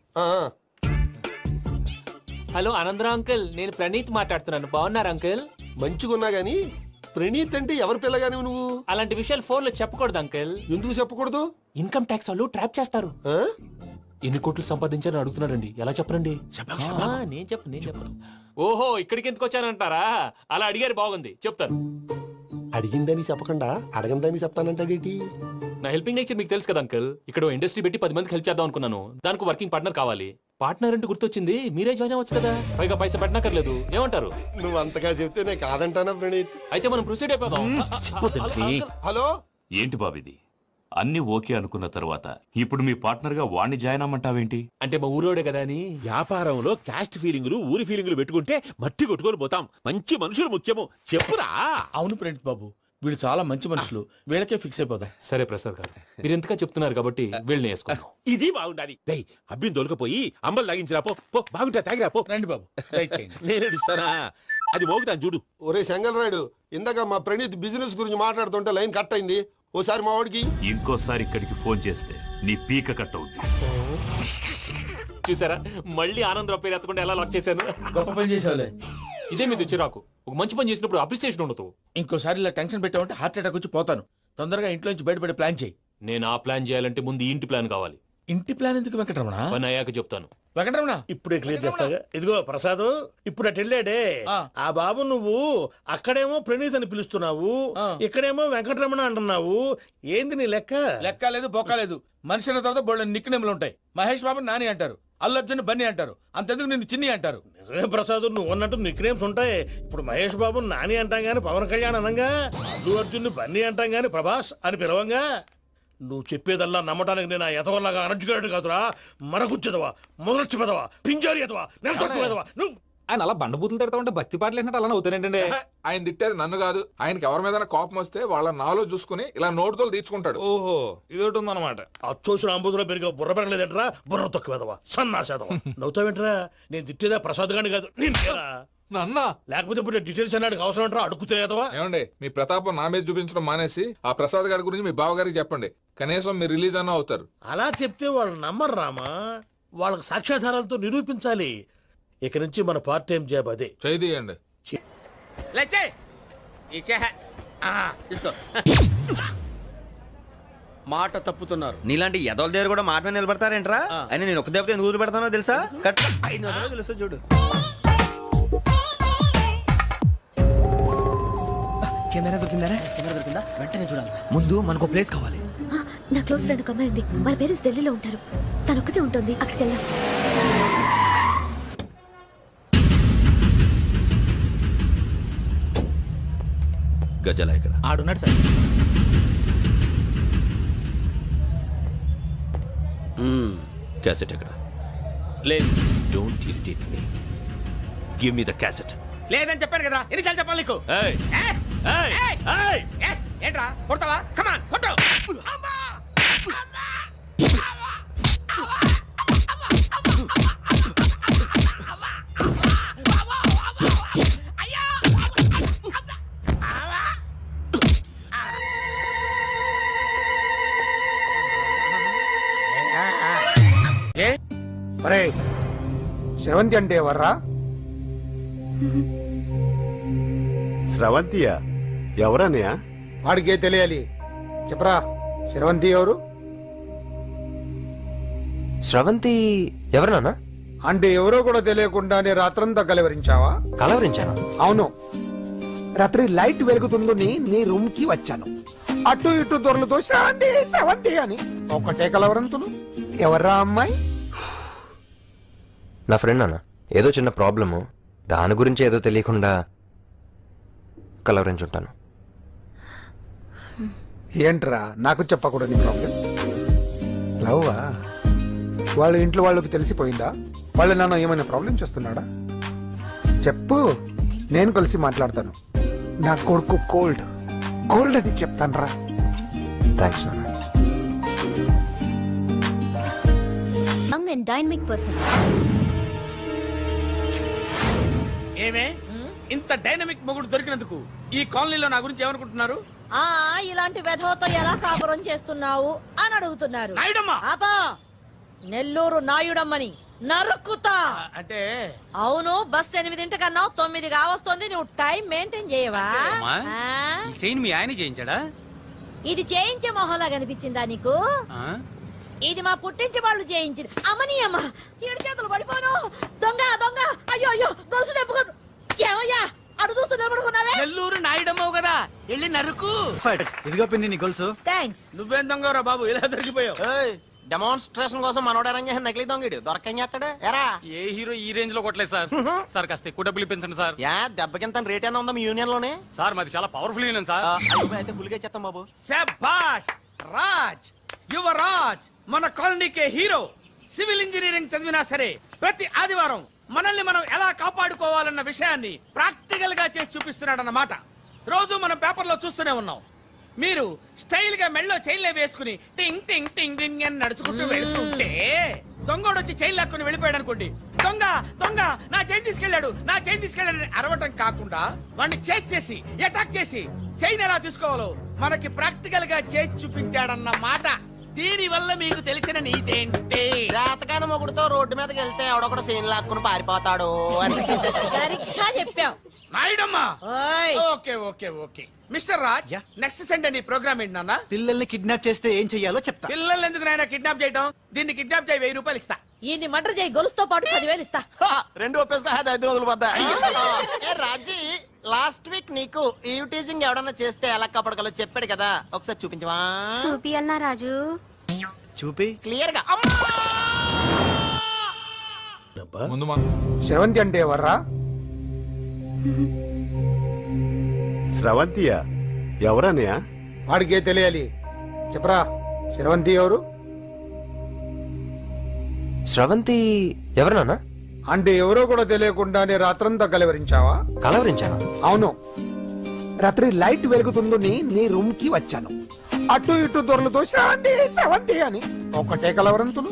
హలో ఆనందరావు అంకుల్, నేను ప్రణీత్ మాట్లాడుతున్నాను. బాగున్నారు అంకుల్? మంచిగున్నా గాని ప్రణీత్ అంటే ఎవరి పిల్లగాని నువ్వు? అలాంటి విషయాలు ఫోన్ లో చెప్పకూడదు అంకుల్. ఎందుకు చెప్పకూడదు? ఇన్కమ్ ట్యాక్స్ వాళ్ళు ట్రాప్ చేస్తారు. ఆ? ఎన్ని కోట్లు సంపాదించారని అడుగుతున్నారండి. ఎలా చెప్పరండి? నేను చెప్పను. ఓహో, ఇక్కడికి ఎందుకు వచ్చానంటారా? అలా అడిగారు, బాగుంది, చెప్తాను. అడిగిందని చెప్పకుండా అడగందని చెప్తానంటాడేటి? నా హెల్పింగ్ నేచర్ మీకు తెలుసు కదా అంకుల్. ఇక్కడ ఇండస్ట్రీ పెట్టి 10 మందికి హెల్ప్ చేద్దాం అనుకున్నాను. దానికి వర్కింగ్ పార్ట్నర్ కావాలి. పార్ట్నర్ అంటే గుర్తొచ్చింది, మీరే జాయిన్ అవ్వచ్చు కదా. పైగా పైసా పెట్టనక్కర్లేదు. ఏమంటారు? నువ్వు అంతగా చెప్తే నేను కాదంటానా ప్రణీత్? అయితే మనం ప్రొసీడ్ అయిపోదాం. హలో, ఏంటి బాబిది, అన్ని ఓకే అనుకున్న తర్వాత ఇప్పుడు మీ పార్ట్నర్ గా వాణ్ణి జాయిన్ అమ్మంటావేంటి? అంటే మా ఊరోడే కదా అని. వ్యాపారంలో క్యాస్ట్ ఫీలింగులు ఊరి ఫీలింగులు పెట్టుకుంటే మట్టి కొట్టుకొని పోతాం. మంచి మనుషులు ముఖ్యము, చెప్పురా. అవును ప్రణీత్ బాబు, వీళ్ళు చాలా మంచి మనుషులు, వీళ్ళకే ఫిక్స్ అయిపోదాం. సరే ప్రసాద్ గారు, మీరు ఎంతగా చెప్తున్నారు కాబట్టి వీళ్ళని వేసుకుందాం. ఇది బాగుండాలి. డై అబ్బిని దొలకపోయి అంబలు లాగించిరా పో. పో బాగుంటా తాగిరా పో. రండి బాబు, దయచేయండి. నేను ఇస్తానా? అది మోగుతాను చూడు. ఒరే చెంగల్ రాయుడు, ఇందాక మా ప్రణీత్ బిజినెస్ గురించి మాట్లాడుతుంటే లైన్ కట్ అయింది. ఓసారి మా వాడికి ఇంకోసారి ఇక్కడికి ఫోన్ చేస్తే నీ పీక కట్ అవుద్ది. చూసారా, మళ్ళీ ఆనందరావు పేరు ఎత్తకుండా ఎలా లాక్ చేశాను. గొప్ప పని చేసేవాళ్ళే. ఇదే మీద చిరాకు. ఒక మంచి పని చేసినప్పుడు అప్రిసియేషన్ ఉండదు. ఇంకోసారి ఇలా టెన్షన్ పెట్టామంటే హార్ట్ అటాక్ వచ్చి పోతాను. తొందరగా ఇంట్లో నుంచి బయటపడే ప్లాన్ చేయి. నేను ఆ ప్లాన్ చేయాలంటే ముందు ఈ ఇంటి ప్లాన్ కావాలి. ఇంటి ప్లాన్ ఎందుకు వెంకటరమణ? పని అయ్యాక చెప్తాను. వెంకటరమణ ఇప్పుడే క్లియర్ చేస్తాగా. ఇదిగో ప్రసాద్, ఇప్పుడు అటు వెళ్ళాడే ఆ బాబు, నువ్వు అక్కడేమో ప్రణీత్ అని పిలుస్తున్నావు, ఇక్కడేమో వెంకటరమణ అంటున్నావు. ఏంది నీ లెక్క? లెక్క లేదు, బొక్క లేదు. మనిషి అన్న తర్వాత బోళ్ళ నిక్ నేమ్లు ఉంటాయి. మహేష్ బాబు నాని అంటారు, అల్లు అర్జున్ బన్నీ అంటారు, అంతెందుకు నిన్ను చిన్ని అంటారు. నిజమే ప్రసాద్, నువ్వు అన్నట్టు నిక్ నేమ్స్ ఉంటాయి. ఇప్పుడు మహేష్ బాబు నాని అంటాం గాని పవన్ కళ్యాణ్ అనంగా, అల్లు అర్జున్ బన్నీ అంటాం గాని ప్రభాస్ అని పిలవంగా. నువ్వు చెప్పేదల్లా నమ్మటానికి నేను ఎతవల్లాగా అనర్జుకేటెడ్ కాదురా. మరగుచ్చదవా, మొదలచ్చి పెదవా, పింజారి ఎదవా, నెలసొక్కు పెదవా. నువ్వు ఆయన అలా బండబూతులు తిడతా ఉంటే భక్తి పాటలు ఏంటంటే అలా అవుతానంటే. ఆయన తిట్టేది నన్ను కాదు, ఆయనకి ఎవరి మీద కోపం వస్తే వాళ్ళ నాలో చూసుకుని ఇలా నోటుతో తీర్చుకుంటాడు. ఓహో, ఇదొకటి ఉందన్నమాట. అచ్చోసిన అంబుధులో పెరిగా బుర్ర పెరగలేదంటరా, బుర్ర తొక్కు వెదవా, సన్నాసేదవా. నవ్వుతావేంట్రా? నేను తిట్టేదా ప్రసాద్ గాని కాదు, నిన్నేరా. నన్నా లేకపోతే ఇప్పుడు డీటెయిల్స్ అన్నాడు అవసరం అంటారా? అడుగుతాయేదవా? ఏమండి, మీ ప్రతాపం నా మీద చూపించడం మానేసి ఆ ప్రసాద్ గారి గురించి మీ బావగారికి చెప్పండి. కనీసం మీరు రిలీజ్ అన్న అవుతారు. అలా చెప్తే వాళ్ళు నమ్మరు రామా. వాళ్ళకి సాక్ష్యాధారాలతో నిరూపించాలి. ఇక నుంచి మన పార్ట్ టైం జాబ్ అదే. చేయండి. లేచే ఇచ్చే తీసుకో. మాట తప్పుతున్నారు. నీలాంటి ఎదల దగ్గర కూడా మాట మీద నిలబడతారేంట్రా? అయినా నేను ఒక దెబ్బతో ఎందుకు పెడతానో తెలుసా? కట్ 5 నిమిషాలు తెలుసు చూడు. కెమెరా దొరికిందా? వెంటనే చూడాలి. ముందు మనకు ప్లేస్ కావాలి. నా క్లోజ్ ఫ్రెండ్ ఒక అమ్మాయి ఉంది. వాళ్ళ పేరెంట్స్ ఢిల్లీలో ఉంటారు. తనొక్కతే ఉంటుంది. అక్కడికి వెళ్దాం. గజాల ఇక్కడ ఆడున్నాడు సార్. క్యాసెట్ ఎక్కడ లేదు don't irritate me give me the cassette లేదని చెప్పాను కదా ఎన్నిసార్లు చెప్పాలి నీకు ఏయ్ ఏ? ఏయ్ ఏయ్! ఏయ్ ఏ? ఏంట్రా కొడతావా కమాన్ కొట్టు అమ్మా! అమ్మా! ఏ అరే శ్రవంతి అంటే ఎవర్రా? స్రవంతియా ఎవరన్నయ్య? వాడికే తెలియాలి. చెప్పరా శ్రవంతి ఎవరు? స్రవంతి ఎవరు నాన్న? అంటే ఎవరో కూడా తెలియకుండానే రాత్రంతా కలవరించావా? కలవరించాను. అవును, రాత్రి లైట్ వెలుగుతుందని నీ రూమ్ కి వచ్చాను. అటు ఇటు దొరలతో శ్రవంతి శ్రవంతి అని ఒకటే కలవరంతులు. ఎవర్రా అమ్మాయి? నా ఫ్రెండ్ నాన్న, ఏదో చిన్న ప్రాబ్లము, దాని గురించి ఏదో తెలియకుండా కలవరించుంటాను. ఏంట్రా నాకు చెప్పకూడదు నీ ప్రాబ్లం? లవ్వా? వాళ్ళ ఇంట్లో వాళ్ళకి తెలిసిపోయిందా? వాళ్ళ నాన్న ఏమైనా ప్రాబ్లం చేస్తున్నాడా? చెప్పు, నేను కలిసి మాట్లాడతాను. నా కొడుకు కోల్డ్ కోల్డ్ అని చెప్తాను రా. థ్యాంక్స్ నాన్న. Young and dynamic person. ఏమే ఇంత డైనమిక్ మొగుడు దొరికినందుకు ఈ కాలనీలో నా గురించి ఏమనుకుంటున్నారు? ఆ ఇలాంటి వెధవతో ఎలా కాపురం చేస్తున్నావు అని అడుగుతున్నారు. నాయుడమ్మ! ఆపా! నెల్లూరు నాయుడమ్మని నరుక్కుతా. అంటే అవును, బస్ 8 9 కావస్తుంది. నువ్వు టైం మెయింటైన్ చేయవా? ఆ? చైన్ మీ ఆయన చేయించాడా? ఇది చేయించే మొహంలా కనిపించిందా నీకు? ఇది మా పుట్టింటి వాళ్ళు చేయించింది. అమ్మని అమ్మ, ఏడు చేతులు పడిపోను. దొంగ దొంగ, అయ్యో అయ్యో, గొలుసు తెప్పుకోను. ఏమయ్యా అడు చూస్తూ నిలబడుకున్నావే? నెల్లూరు నాయుడమ్మవు కదా, వెళ్ళి నరుకు. ఇదిగో పిన్ని నీ గొలుసు. థ్యాంక్స్. నువ్వేం దొంగరా బాబు ఇలా దొరికిపోయావు? డెమాన్స్ట్రేషన్ కోసం మనోడు అరేంజ్ చేసిన నకిలీ దొంగడు దొరకని చేస్తాడు ఎరా? ఏ హీరో ఈ రేంజ్ లో కొట్టలేదు సార్. సార్ కాస్త ఎక్కువ డబ్బులు ఇప్పించండి సార్. యా దెబ్బకింత రేట్ అయినా ఉందా మీ యూనియన్ లోనే? సార్ మాది చాలా పవర్ఫుల్ యూనియన్ సార్. అయితే గులిగా చేస్తాం బాబు. శభాష్ రాజ్, యువరాజ్, మన కాలనీకే హీరో. సివిల్ ఇంజనీరింగ్ చదివినా సరే ప్రతి ఆదివారం మనల్ని మనం ఎలా కాపాడుకోవాలన్న విషయాన్ని ప్రాక్టికల్ గా చేసి చూపిస్తున్నాడన్నమాట. రోజు మనం పేపర్లో చూస్తూనే ఉన్నాం. మీరు స్టైల్ గా మెళ్ళో చైన్లే వేసుకుని టింగ్ టింగ్ టింగ్ టింగ్ అని నడుచుకుంటూ వెళ్తుంటే దొంగోడు వచ్చి చైన్ లాక్కుని వెళ్ళిపోయాడు అనుకోండి. దొంగ దొంగ నా చైన్ తీసుకెళ్ళాడు, నా చైన్ తీసుకెళ్ళాడని అరవటం కాకుండా వాడిని చేజ్ చేసి అటాక్ చేసి చైన్ ఎలా తీసుకోవాలో మనకి ప్రాక్టికల్ గా చేసి చూపించాడన్న మాట. దీని వల్ల మీకు తెలిసిన నీతేంటి? జాతకాన మొగుడుతో రోడ్డు మీదకి వెళ్తే ఎవడొకడు సీన్ లాక్కుని పారిపోతాడు అని. సరిగ్గా చెప్పావు నాయుడమ్మా. ఓయ్. Okay okay okay mister Raj, next Sunday నీ ప్రోగ్రామ్ ఏంటి నాన్న? పిల్లల్ని కిడ్నాప్ చేస్తే ఏం చెయ్యాలో చెప్తా. పిల్లల్ని ఎందుకు నాయన కిడ్నాప్ చేయటం? దీన్ని కిడ్నాప్ చేయి 1000 రూపాయలు ఇస్తా. ఈయన్ని మర్డర్ చేయి, గొలుసుతో పాటు 10,000 ఇస్తా. రెండు ఒప్పేస్తా 5 రోజులు పడ్డా. ఏ రాజీ, లాస్ట్ వీక్ నీకు ఈ టీజింగ్ ఎవడన్నా చేస్తే ఎలా కాపాడగలో చెప్పాడు కదా, ఒకసారి చూపించవా? చూపియల్నా రాజు? చూపి. క్లియర్ గా. ముందు మన శ్రవంతి అంటే ఎవర్రా? స్రవంతియా ఎవరన్నయ్య? వాడికే తెలియాలి. చెప్పరా శ్రవంతి ఎవరు? స్రవంతి ఎవరు నాన్న? అంటే ఎవరో కూడా తెలియకుండానే రాత్రంతా కలవరించావా? కలవరించాను. అవును, రాత్రి లైట్ వెలుగుతుందని నీ రూమ్ కి వచ్చాను. అటు ఇటు దొరలతో శ్రవంతి శ్రవంతి అని ఒకటే కలవరంతులు.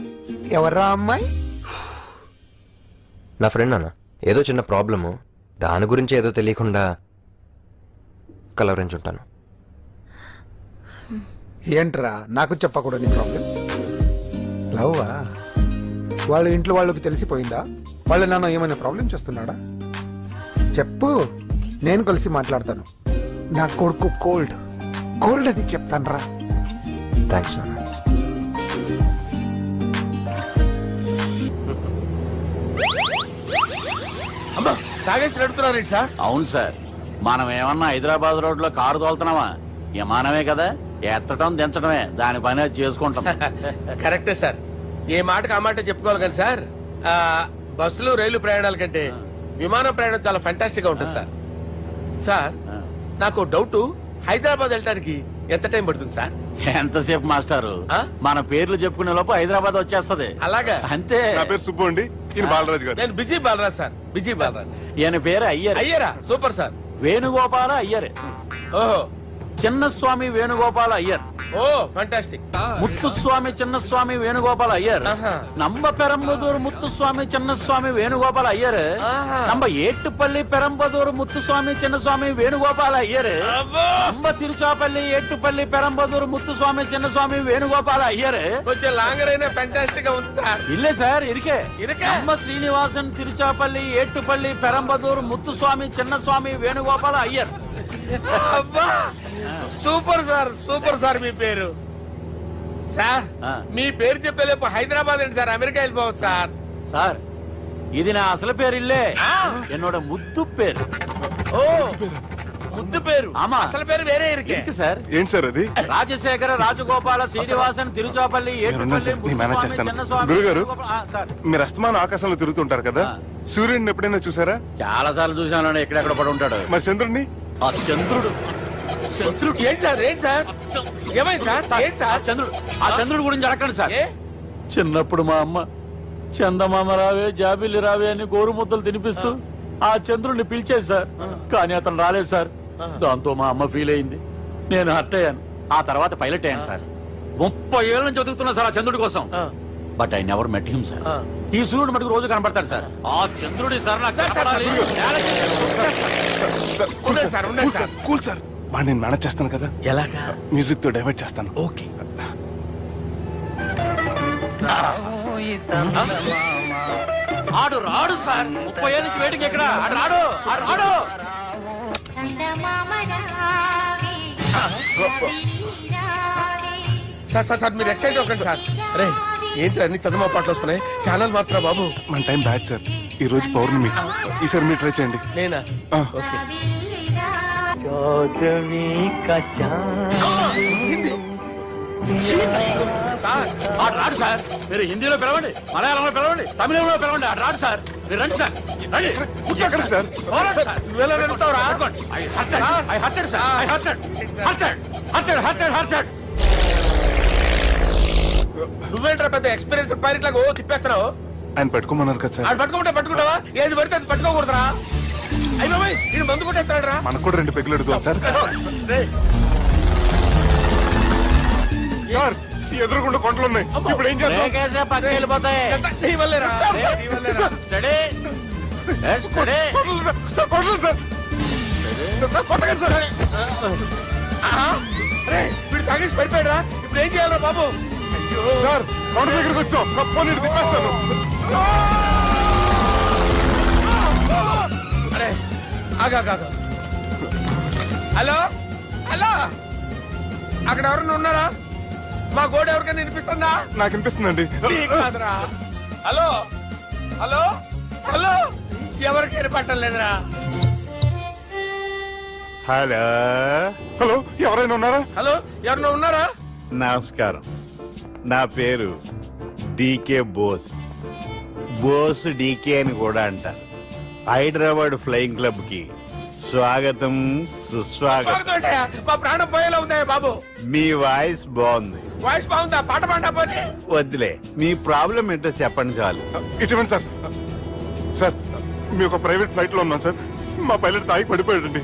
ఎవర్రా అమ్మాయి? నా ఫ్రెండ్ నాన్న, ఏదో చిన్న ప్రాబ్లము, దాని గురించి ఏదో తెలియకుండా కలవరించుంటాను. ఏంట్రా నాకు చెప్పకూడదు నీ ప్రాబ్లం? లవ్వా? వాళ్ళ ఇంట్లో వాళ్ళకి తెలిసిపోయిందా? వాళ్ళ నాన్న ఏమైనా ప్రాబ్లం చేస్తున్నాడా? చెప్పు, నేను కలిసి మాట్లాడతాను. నా కొడుకు కోల్డ్ కోల్డ్ అని చెప్తాను రా. థ్యాంక్స్ నాన్న. అమ్మా తాగేసి నడుపుతున్నారేంటి సార్? అవును సార్, మనం ఏమన్నా హైదరాబాద్ రోడ్ లో కారు తోలుతున్నావా? విమానమే కదా, ఎత్తడం దించడమే దాని పని అది చేసుకుంటాం. కరెక్టే సార్, ఏ మాటకు ఆ మాట చెప్పుకోవాలి కానీ సార్, బస్సులు రైలు ప్రయాణాల కంటే విమానం ప్రయాణం చాలా ఫంటాస్టిక్ గా ఉంటుంది సార్. సార్ నాకు డౌట్, హైదరాబాద్ వెళ్ళడానికి ఎంత టైం పడుతుంది సార్? ఎంతసేపు మాస్టారు ఆ? మన పేర్లు చెప్పుకునే లోపు హైదరాబాద్ వచ్చేస్తది. అలాగా? అంతే. నా పేరు సుబ్బు అండి, ఈయన బాలరాజు గారు. నేను busy Balaraj sir, busy Balaraj. ఈయన పేరు అయ్యర్. అయ్యరా, సూపర్ సార్. వేణుగోపాల అయ్యర్. ఓహో, చిన్నస్వామి వేణుగోపాల అయ్యర్. Oh fantastic. ముత్తుస్వామి చిన్నస్వామి వేణుగోపాల అయ్యర్. ఆహా. నంబ పెరంబదూరు ముత్తుస్వామి చిన్నస్వామి వేణుగోపాల అయ్యర్. ఆహా. నంబ ఏట్టుపల్లి పెరంబదూరు ముత్తుస్వామి చిన్నస్వామి వేణుగోపాల అయ్యర్. అబ్బో, నంబ తిరుచాపల్లి ఏట్టుపల్లి పెరంబదూరు ముత్తుస్వామి చిన్నస్వామి వేణుగోపాల అయ్యర్. కొంచెం లాంగర్ అయినా ఫంటాస్టిక్ గా ఉంది సార్. ఇల్లే సార్ ఇరికే. ఇరికే? నంబ శ్రీనివాసన్ తిరుచాపల్లి ఏట్టుపల్లి పెరంబదూరు ముత్తుస్వామి చిన్నస్వామి వేణుగోపాల అయ్యర్. అబ్బా, సూపర్ సార్, సూపర్ సార్. మీ పేరు సార్, ఆ. మీ పేరు చెప్పేలేపు హైదరాబాద్ అండి సార్, అమెరికా వెళ్ళిపోవచ్చు సార్. సార్ ఇది నా అసలు పేరు ఇల్లే. ఆ. என்னோட ముద్దు పేరు. ఓ, ముద్దు పేరు. ఆమా. అసలు పేరు వేరే ఇరికే. ఇరికి సార్. ఏంటి సార్ అది? రాజశేఖర రాజగోపాల శ్రీనివాసన్ తిరుచాపల్లి మీరున్నారు సార్, నేను మేనేజ్ చేస్తాను. గురుగారు, మీరు అస్తమానం ఆకాశంలో తిరుగుతుంటారు కదా, సూర్యుడిని ఎప్పుడైనా చూసారా? చాలా సార్లు చూసాను, ఎక్కడెక్కడ పడి ఉంటాడు. మరి చంద్రుడిని? ఆ చంద్రుడు. చంద్రుడు ఏంటి సార్? ఏంటి సార్? ఏమైంది సార్? ఏంటి సార్? చంద్రుడు. ఆ చంద్రుడు గురించి అడగండి సార్. ఏ? చిన్నప్పుడు మా అమ్మ చందమామ రావే జాబిల్లి రావే అని గోరుముద్దలు తినిపిస్తూ ఆ చంద్రుడిని పిలిచేది సార్. కానీ అతను రాలేదు సార్. దాంతో మా అమ్మ ఫీల్ అయింది, నేను హర్ట్ అయ్యాను. ఆ తర్వాత పైలట్ అయ్యాను సార్. 30 ఏళ్ళ నుంచి చదువుతున్నా సార్ ఆ చంద్రుడి కోసం. But I never met him sir. ఈ సూర్యుడు మటుకు రోజు కనపడతాడు సార్. ఆ చంద్రుడి సార్ నాకు కనపడాలి. Sir, cool sir, cool sir, cool sir. వాడిని నేను మేనేజ్ చేస్తాను కదా, ఎలాగా? మ్యూజిక్ తో డైవర్ట్ చేస్తాను. ఓకే. ఆడు రాడు సార్. 30 ఏళ్ళ నుంచి వెయిటింగ్ ఎక్కడ? ఆడు రాడు, ఆడు రాడు. సార్ సార్ సార్, మీరు ఎక్సైట్ అవ్వకండి సార్. అరే ఏంటి అన్ని చదువు పాటలు వస్తున్నాయి, ఛానల్ మార్చరా బాబు. మన టైం బ్యాడ్ సార్, ఈ రోజు పౌర్ణమి. ఈసారి మీరు ట్రై చేయండి. నేనా? ఆ. ఓకే. సార్, ఆడు రాడు సార్. మీరు హిందీలో పిలవండి, మలయాళంలో పిలవండి, తమిళంలో పిలవండి. ఆడు రాడు సార్. మీరు రండి సార్, రండి. ఎక్కడికి సార్? పోరాడు సార్. నువ్వెలా నడుపుతావురా? I hurted, sir. I hurted. నువ్వేంట్రా పెద్ద ఎక్స్పీరియన్స్ పైరెట్ లాగా ఓ తిప్పేస్తున్నావు? ఆయన పెట్టుకోమన్నారు కదా సార్. ఆడు పట్టుకుంటావా? ఏది పడితే అది పట్టుకోకూడదురా. అయ్యి బాబాయ్, నేను మందు కొట్టేస్తాడు రా. మనకు కూడా 2 పెగ్గులు ఎడుగుతాం సార్. సార్, ఈ ఎదురుగుండా కొండలు ఉన్నాయి, ఇప్పుడు ఏం చేద్దాం? బ్రేకేసే పక్కకి వెళ్ళిపోతాయి. నీ వల్లేరా? నీ వల్లేరా? Steady. Let's steady. Kondalu sir, sir, Kondalu sir. Sir, కొట్టకండి సార్. ఆహా. అరే, వీడు తాగేసి పడిపోయాడురా. ఇప్పుడు ఏం చేయాలరా బాబు? అయ్యో. సార్, కొండ దగ్గరికి వచ్చాం, పోనీ ఇటు తిప్పేస్తాను. అరే ఆగా. హలో హలో, అక్కడ ఎవరన్నా ఉన్నారా? మా గోడ ఎవరికైనా వినిపిస్తుందా? నాకు అనిపిస్తుందండి. నీకు కాదురా. హలో హలో హలో, ఎవరికి వినపట్టలేదురా. హలో హలో, ఎవరైనా ఉన్నారా? హలో, ఎవరన్నా ఉన్నారా? నమస్కారం, నా పేరు డీకే బోస్. బోస్ డీకే అని కూడా అంటారు. హైదరాబాద్ ఫ్లయింగ్ క్లబ్ కి స్వాగతం, సుస్వాగతం. స్వాగతం ఏంటయ్యా? మా ప్రాణం పోయేలా ఉందయ్యా బాబు. మీ వాయిస్ బాగుంది. వాయిస్ బాగుందా? పాట పాడా పోనీ. వద్దులే, మీ ప్రాబ్లం ఏంటో చెప్పండి చాలు. ఇటువంటి సార్, సార్ మీ ఒక ప్రైవేట్ ఫ్లైట్ లో ఉన్నాం సార్. మా పైలట్ తాగి పడిపోయాడండి.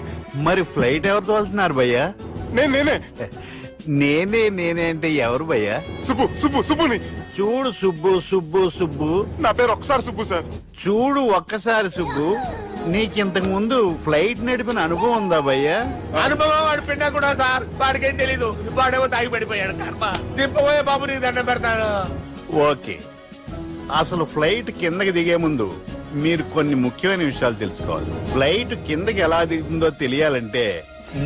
మరి ఫ్లైట్ ఎవరితో వెళ్తున్నారు భయ్యా? నేనే నేనే అంటే ఎవరు భయ్యా? సుబ్బుని. చూడు సుబ్బు, నా పేరు ఒకసారి సుబ్బు సార్. చూడు ఒక్కసారి సుబ్బు, నీకింతకు ముందు ఫ్లైట్ నడిపిన అనుభవం ఉందా భయ్యా? అనుభవం వాడు పిన్నా కూడా సార్, వాడికేం తెలీదు. వాడేమో తాగి పడిపోయాడు. కర్మ. దింపబోయే బాబు, నీకు దండం పెడతాను. ఓకే, అసలు ఫ్లైట్ కిందకి దిగే ముందు మీరు కొన్ని ముఖ్యమైన విషయాలు తెలుసుకోవాలి. ఫ్లైట్ కిందకి ఎలా దిగుతుందో తెలియాలంటే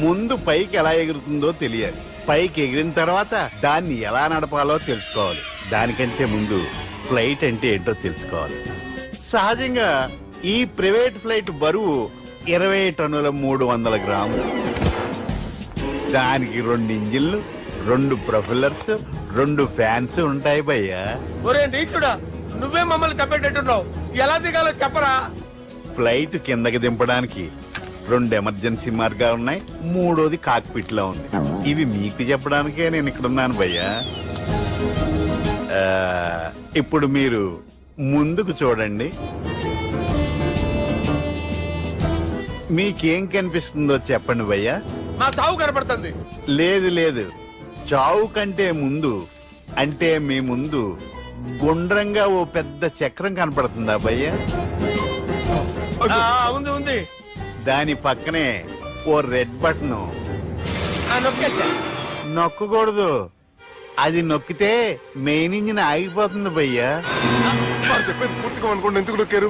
ముందు పైకి ఎలా ఎగురుతుందో తెలియాలి. పైకి ఎగిరిన తర్వాత దాన్ని ఎలా నడపాలో తెలుసుకోవాలి. దానికంటే ముందు ఫ్లైట్ అంటే ఏంటో తెలుసుకోవాలి. సహజంగా ఈ ప్రైవేట్ ఫ్లైట్ బరువు 20 టన్నుల 300 గ్రాములు. దానికి 2 ఇంజిన్లు, 2 ప్రొపెల్లర్స్, 2 ఫ్యాన్స్ ఉంటాయి భయ్యా. ఒరే నీచుడా, నువ్వే మమ్మల్ని తప్పేటట్టున్నావు. ఎలా దిగాలో చెప్పరా? ఫ్లైట్ కిందకి దింపడానికి 2 ఎమర్జెన్సీ మార్గాలు ఉన్నాయి, 3వది కాక్పిట్ లో ఉంది. ఇవి మీకు చెప్పడానికే నేను ఇక్కడ ఉన్నాను భయ్యా. ఇప్పుడు మీరు ముందుకు చూడండి. మీకేం కనిపిస్తుందో చెప్పండి భయ్యా. నా చావు కనపడుతుంది. లేదు లేదు, చావు కంటే ముందు అంటే మీ ముందు గుండ్రంగా ఓ పెద్ద చక్రం కనపడుతుందా భయ్యా? ఉంది ఉంది. దాని పక్కనే ఓ రెడ్ బటన్. నొక్కేసా. నొక్కకూడదు, అది నొక్కితే మెయిన్ ఇంజిన్ ఆగిపోతుంది భయ్యా. వారు చెప్పేది పూర్తిగా అనుకోండి, ఎందుకు నొక్కారు?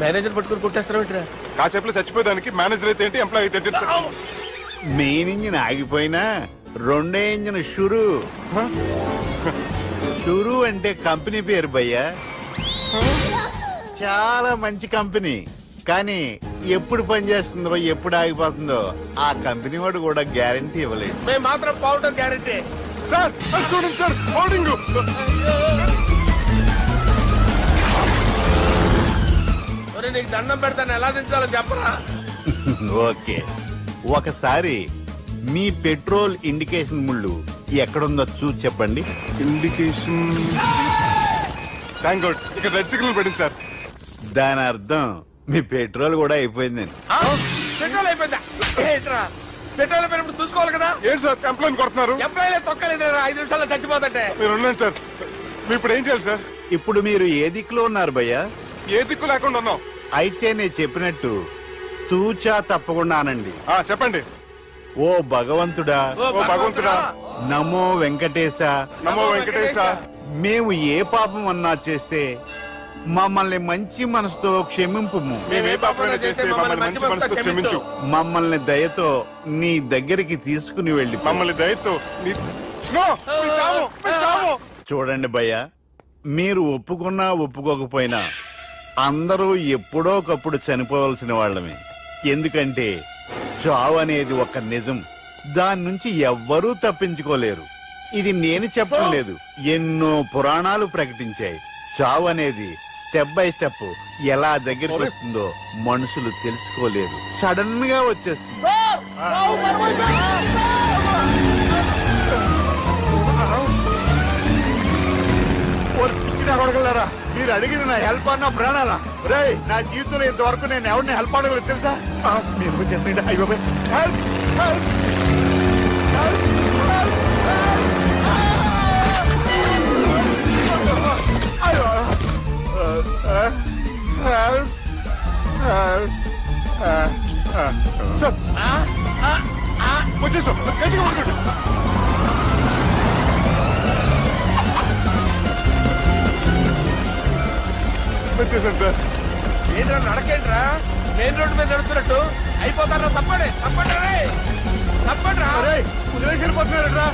మేనేజర్ పట్టుకుని కొట్టేస్తారా? కాసేపులో చచ్చిపోయేదానికి మేనేజర్ అయితే ఏంటి, ఎంప్లాయ్ అయితే ఏంటి? మెయిన్ ఇంజిన్ ఆగిపోయినా 2వ ఇంజిన్ షురు. షురు అంటే కంపెనీ పేరు భయ్యా. చాలా మంచి కంపెనీ, కానీ ఎప్పుడు పనిచేస్తుందో ఎప్పుడు ఆగిపోతుందో ఆ కంపెనీ వాడు కూడా గ్యారంటీ ఇవ్వలేదు. మేము మాత్రం పౌడర్ గ్యారెంటీ. సార్ అది చూడండి సార్, హోర్డింగ్. నీకు దండం పెడతాను, ఎలా దించాలో చెప్పరా? ఓకే, ఒకసారి మీ పెట్రోల్ ఇండికేషన్ ముళ్ళు ఎక్కడుందో చూసి చెప్పండి. ఇండికేషన్. థ్యాంక్ గాడ్, ఇక్కడ రెడ్ సిగ్నల్ పడింది సార్. దాని అర్థం మీ పెట్రోల్ కూడా అయిపోయిందని. పెట్రోల్ అయిపోయిందా? ఏంట్రా పెట్రోల్ అయిపోయినప్పుడు చూసుకోవాలి కదా. ఏంటి సార్ ఎంప్లాయ్ కొడుతున్నారు? ఎంప్లాయీలే తొక్కలేదు, 5 నిమిషాల్లో చచ్చిపోతుంటే. మీరు ఉండండి సార్, మీరు ఇప్పుడు ఏం చేయాలి సార్? ఇప్పుడు మీరు ఏ దిక్కులో ఉన్నారు భయ్యా? ఏ దిక్కు లేకుండా ఉన్నాం. అయితే నేను చెప్పినట్టు తూచా తప్పకుండా అనండి. చెప్పండి. ఓ భగవంతుడా, ఓ భగవంతుడా, నమో వెంకటేశ, నమో వెంకటేశ. మేము ఏ పాపం అన్నా చేస్తే మమ్మల్ని మంచి మనసుతో క్షమింపుము. మేము ఏ పాపమైనా చేస్తే మమ్మల్ని మంచి మనసుతో క్షమించు. మమ్మల్ని దయతో నీ దగ్గరికి తీసుకుని వెళ్ళి మమ్మల్ని దయతో నో, మీ చావు, మీ చావు. చూడండి భయ్యా, మీరు ఒప్పుకున్నా ఒప్పుకోకపోయినా అందరూ ఎప్పుడో ఒకప్పుడు చనిపోవలసిన వాళ్ళమే. ఎందుకంటే చావు అనేది ఒక నిజం, దాని నుంచి ఎవ్వరూ తప్పించుకోలేరు. ఇది నేను చెప్పడం లేదు, ఎన్నో పురాణాలు ప్రకటించాయి. చావు అనేది స్టెప్ బై స్టెప్ ఎలా దగ్గరికి వస్తుందో మనుషులు తెలుసుకోలేరు, సడన్ గా వచ్చేస్తుంది. అడగలరా, మీరు అడిగింది నా హెల్ప్ అన్న ప్రాణాలా? రే, నా జీవితంలో ఇంతవరకు నేను ఎవరిని హెల్ప్ అడగలేదు తెలుసా? మీరు చెప్పండి. అయ్యో హెల్ప్, హెల్ప్, సార్ వచ్చేసాం, గట్టిగా పడుకోండి. వచ్చేసాను సార్. ఏంట్రా నడకేంట్రా? మెయిన్ రోడ్డు మీద నడుస్తున్నట్టు అయిపోతారా? తప్పండి తప్పండి రే, తప్పండి రా. వదిలేసి వెళ్ళిపోతున్నారా?